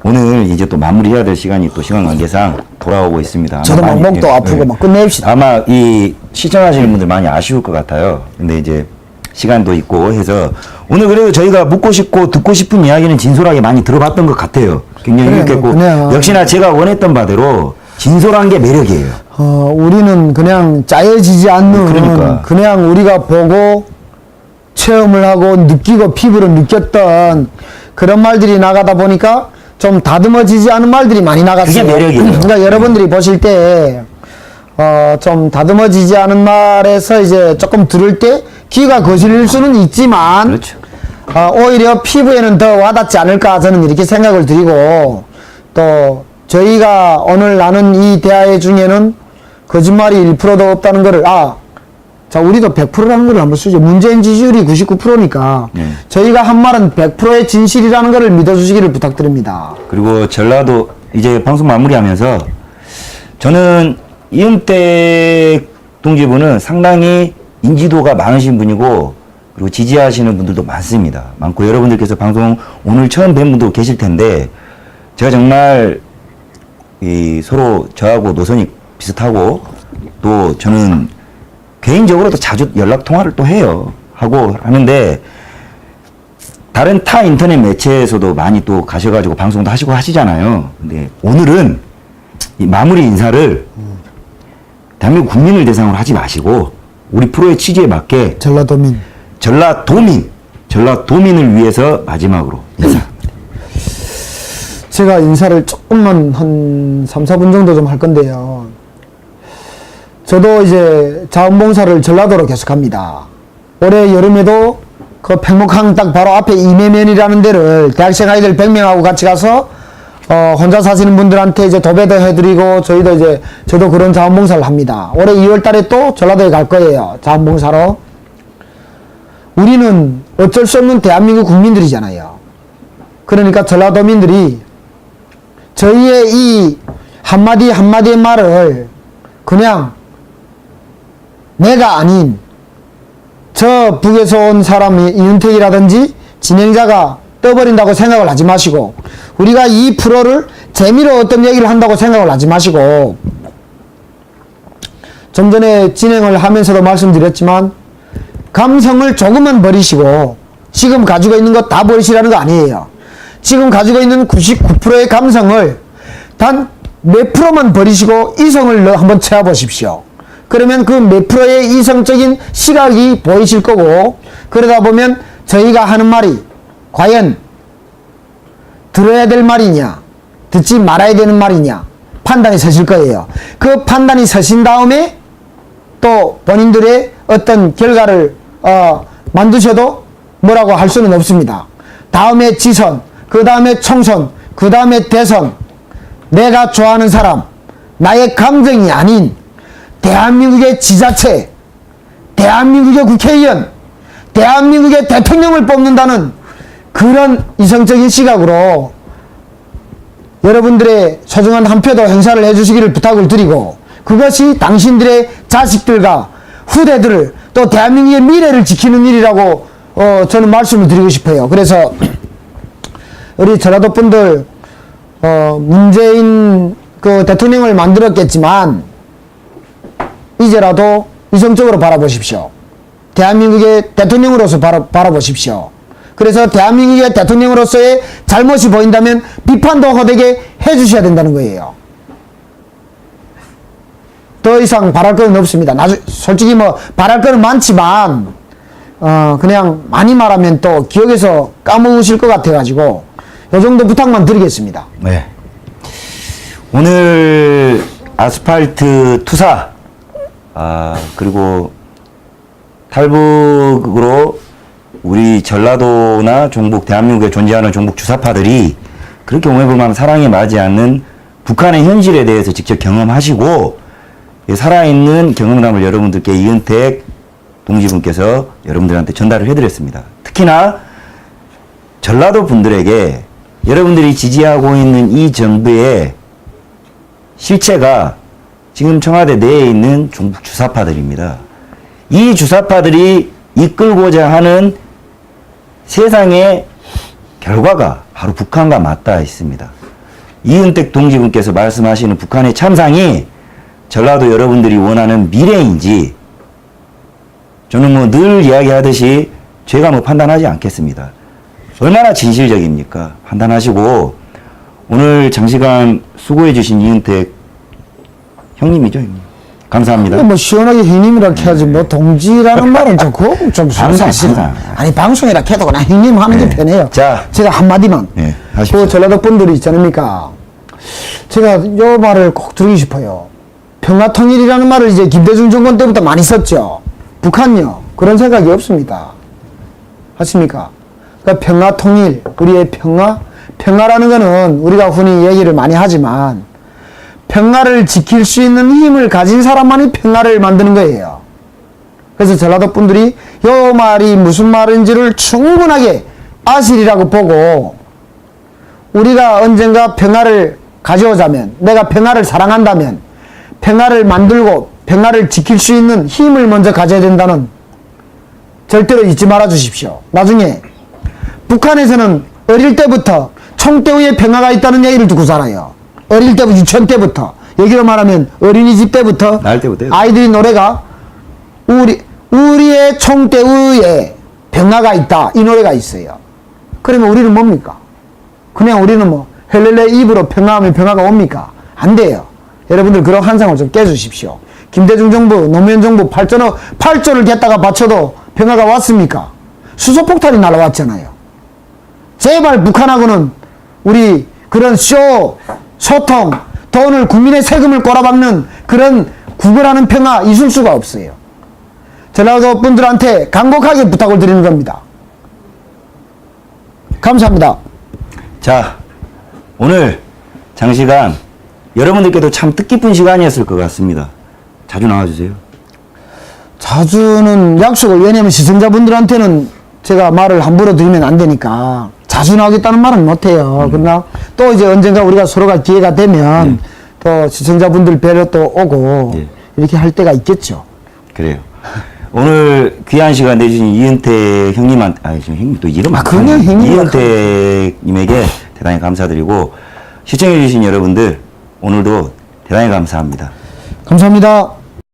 오늘 이제 또 마무리해야 될 시간이 또 시간 관계상 돌아오고 있습니다. 저도 막 많이, 목도 아프고 막 끝냅시다. 아마 이 시청하시는 분들 많이 아쉬울 것 같아요. 근데 이제 시간도 있고 해서 오늘 그래도 저희가 묻고 싶고 듣고 싶은 이야기는 진솔하게 많이 들어봤던 것 같아요. 굉장히 그래요, 유익했고 그래요. 역시나 제가 원했던 바대로 진솔한 게 매력이에요. 우리는 그냥 짜여지지 않는 그러니까. 그냥 우리가 보고 체험을 하고 느끼고 피부로 느꼈던 그런 말들이 나가다 보니까 좀 다듬어지지 않은 말들이 많이 나갔어요. 그게 매력이에요. 그러니까 여러분들이 보실 때 좀 다듬어지지 않은 말에서 이제 조금 들을 때 귀가 거슬릴 수는 있지만 그렇죠. 오히려 피부에는 더 와닿지 않을까 저는 이렇게 생각을 드리고 또 저희가 오늘 나눈 이 대화 중에는 거짓말이 1%도 없다는 거를 자 우리도 100%라는 걸 한번 쓰죠. 문재인 지지율이 99%니까 저희가 한 말은 100%의 진실이라는 거를 믿어주시기를 부탁드립니다. 그리고 전라도 이제 방송 마무리하면서 저는 이은택 동지분은 상당히 인지도가 많으신 분이고 그리고 지지하시는 분들도 많습니다. 많고 여러분들께서 방송 오늘 처음 뵌 분도 계실 텐데 제가 정말 이 서로 저하고 노선이 비슷하고 또 저는 개인적으로도 자주 연락 통화를 또 해요. 하고 하는데 다른 타 인터넷 매체에서도 많이 또 가셔가지고 방송도 하시고 하시잖아요. 근데 오늘은 이 마무리 인사를 대한민국 국민을 대상으로 하지 마시고 우리 프로의 취지에 맞게 전라도민. 전라도민을 위해서 마지막으로 인사. 제가 인사를 조금만 한 3, 4분 정도 좀 할 건데요. 저도 이제 자원봉사를 전라도로 계속합니다. 올해 여름에도 그 백목항 딱 바로 앞에 이매면이라는 데를 대학생 아이들 100명하고 같이 가서 혼자 사시는 분들한테 이제 도배도 해드리고 저도 그런 자원봉사를 합니다. 올해 2월 달에 또 전라도에 갈 거예요. 자원봉사로. 우리는 어쩔 수 없는 대한민국 국민들이잖아요. 그러니까 전라도민들이 저희의 이 한마디 한마디의 말을 그냥 내가 아닌 저 북에서 온 사람이 이은택이라든지 진행자가 떠버린다고 생각을 하지 마시고 우리가 이 프로를 재미로 어떤 얘기를 한다고 생각을 하지 마시고 좀 전에 진행을 하면서도 말씀드렸지만 감성을 조금만 버리시고 지금 가지고 있는 거 다 버리시라는 거 아니에요. 지금 가지고 있는 99%의 감성을 단 몇 프로만 버리시고 이성을 한번 채워보십시오. 그러면 그 몇 프로의 이성적인 시각이 보이실 거고 그러다 보면 저희가 하는 말이 과연 들어야 될 말이냐 듣지 말아야 되는 말이냐 판단이 서실 거예요. 그 판단이 서신 다음에 또 본인들의 어떤 결과를 만드셔도 뭐라고 할 수는 없습니다. 다음에 지선, 그 다음에 총선, 그 다음에 대선, 내가 좋아하는 사람, 나의 감정이 아닌 대한민국의 지자체, 대한민국의 국회의원, 대한민국의 대통령을 뽑는다는 그런 이성적인 시각으로 여러분들의 소중한 한 표도 행사를 해주시기를 부탁을 드리고 그것이 당신들의 자식들과 후대들을 또 대한민국의 미래를 지키는 일이라고 저는 말씀을 드리고 싶어요. 그래서 우리 전라도 분들 문재인 그 대통령을 만들었겠지만 이제라도 이성적으로 바라보십시오. 대한민국의 대통령으로서 바라보십시오. 그래서 대한민국의 대통령으로서의 잘못이 보인다면 비판도 허되게 해주셔야 된다는 거예요. 더 이상 바랄 건 없습니다. 솔직히 뭐 바랄 건 많지만 그냥 많이 말하면 또 기억에서 까먹으실 것 같아가지고 요 정도 부탁만 드리겠습니다. 네. 오늘 아스팔트 투사 그리고 탈북으로 우리 전라도나 종북 대한민국에 존재하는 종북 주사파들이 그렇게 오해불만 사랑에 맞지 않는 북한의 현실에 대해서 직접 경험하시고 살아있는 경험담을 여러분들께 이은택 동지분께서 여러분들한테 전달을 해드렸습니다. 특히나 전라도 분들에게 여러분들이 지지하고 있는 이 정부의 실체가 지금 청와대 내에 있는 종북 주사파들입니다. 이 주사파들이 이끌고자 하는 세상의 결과가 바로 북한과 맞닿아 있습니다. 이은택 동지분께서 말씀하시는 북한의 참상이 전라도 여러분들이 원하는 미래인지 저는 뭐 늘 이야기하듯이 제가 뭐 판단하지 않겠습니다. 얼마나 진실적입니까? 판단하시고 오늘 장시간 수고해 주신 이은택 형님이죠, 형님. 감사합니다. 뭐 시원하게 형님이라 해야지 뭐 동지라는 말은 좀 사실 아니 방송이라 해도 그냥 형님 하는 게 편해요. 자, 제가 한마디만 하십시오. 그 전라도 분들이 있잖습니까? 제가 요 말을 꼭 드리고 싶어요. 평화통일이라는 말을 이제 김대중 정권 때부터 많이 썼죠. 북한요 그런 생각이 없습니다. 맞습니까? 그러니까 평화통일, 우리의 평화라는 거는 우리가 흔히 얘기를 많이 하지만 평화를 지킬 수 있는 힘을 가진 사람만이 평화를 만드는 거예요. 그래서 전라도 분들이 요 말이 무슨 말인지를 충분하게 아시리라고 보고 우리가 언젠가 평화를 가져오자면 내가 평화를 사랑한다면 평화를 만들고 평화를 지킬 수 있는 힘을 먼저 가져야 된다는 절대로 잊지 말아 주십시오. 나중에 북한에서는 어릴 때부터 총대위에 평화가 있다는 얘기를 듣고 살아요. 어릴 때부터 유치원 때부터 얘기로 말하면 어린이집 때부터 날 때부터요. 아이들이 노래가 우리의 총대위에 평화가 있다 이 노래가 있어요. 그러면 우리는 뭡니까? 그냥 우리는 뭐 헬렐레 입으로 평화하면 평화가 옵니까? 안 돼요. 여러분들 그런 환상을 좀 깨주십시오. 김대중 정부, 노무현 정부 8조를 겠다가 바쳐도 평화가 왔습니까? 수소폭탄이 날아왔잖아요. 제발 북한하고는 우리 그런 소통, 돈을 국민의 세금을 꼬라박는 그런 구걸하는 평화 있을 수가 없어요. 전라도 분들한테 간곡하게 부탁을 드리는 겁니다. 감사합니다. 자, 오늘 장시간 여러분들께도 참 뜻깊은 시간이었을 것 같습니다. 자주 나와주세요. 자주는 약속을, 왜냐면 시청자분들한테는 제가 말을 함부로 드리면 안 되니까 자주 나오겠다는 말은 못해요. 그러나 또 이제 언젠가 우리가 서로가 기회가 되면 또 시청자분들 뵈러 또 오고 이렇게 할 때가 있겠죠. 그래요. 오늘 귀한 시간 내주신 이은택 형님한테, 지금 형님 또 이름 그냥 형님. 이은택님에게 대단히 감사드리고, 시청해주신 여러분들, 오늘도 대단히 감사합니다. 감사합니다.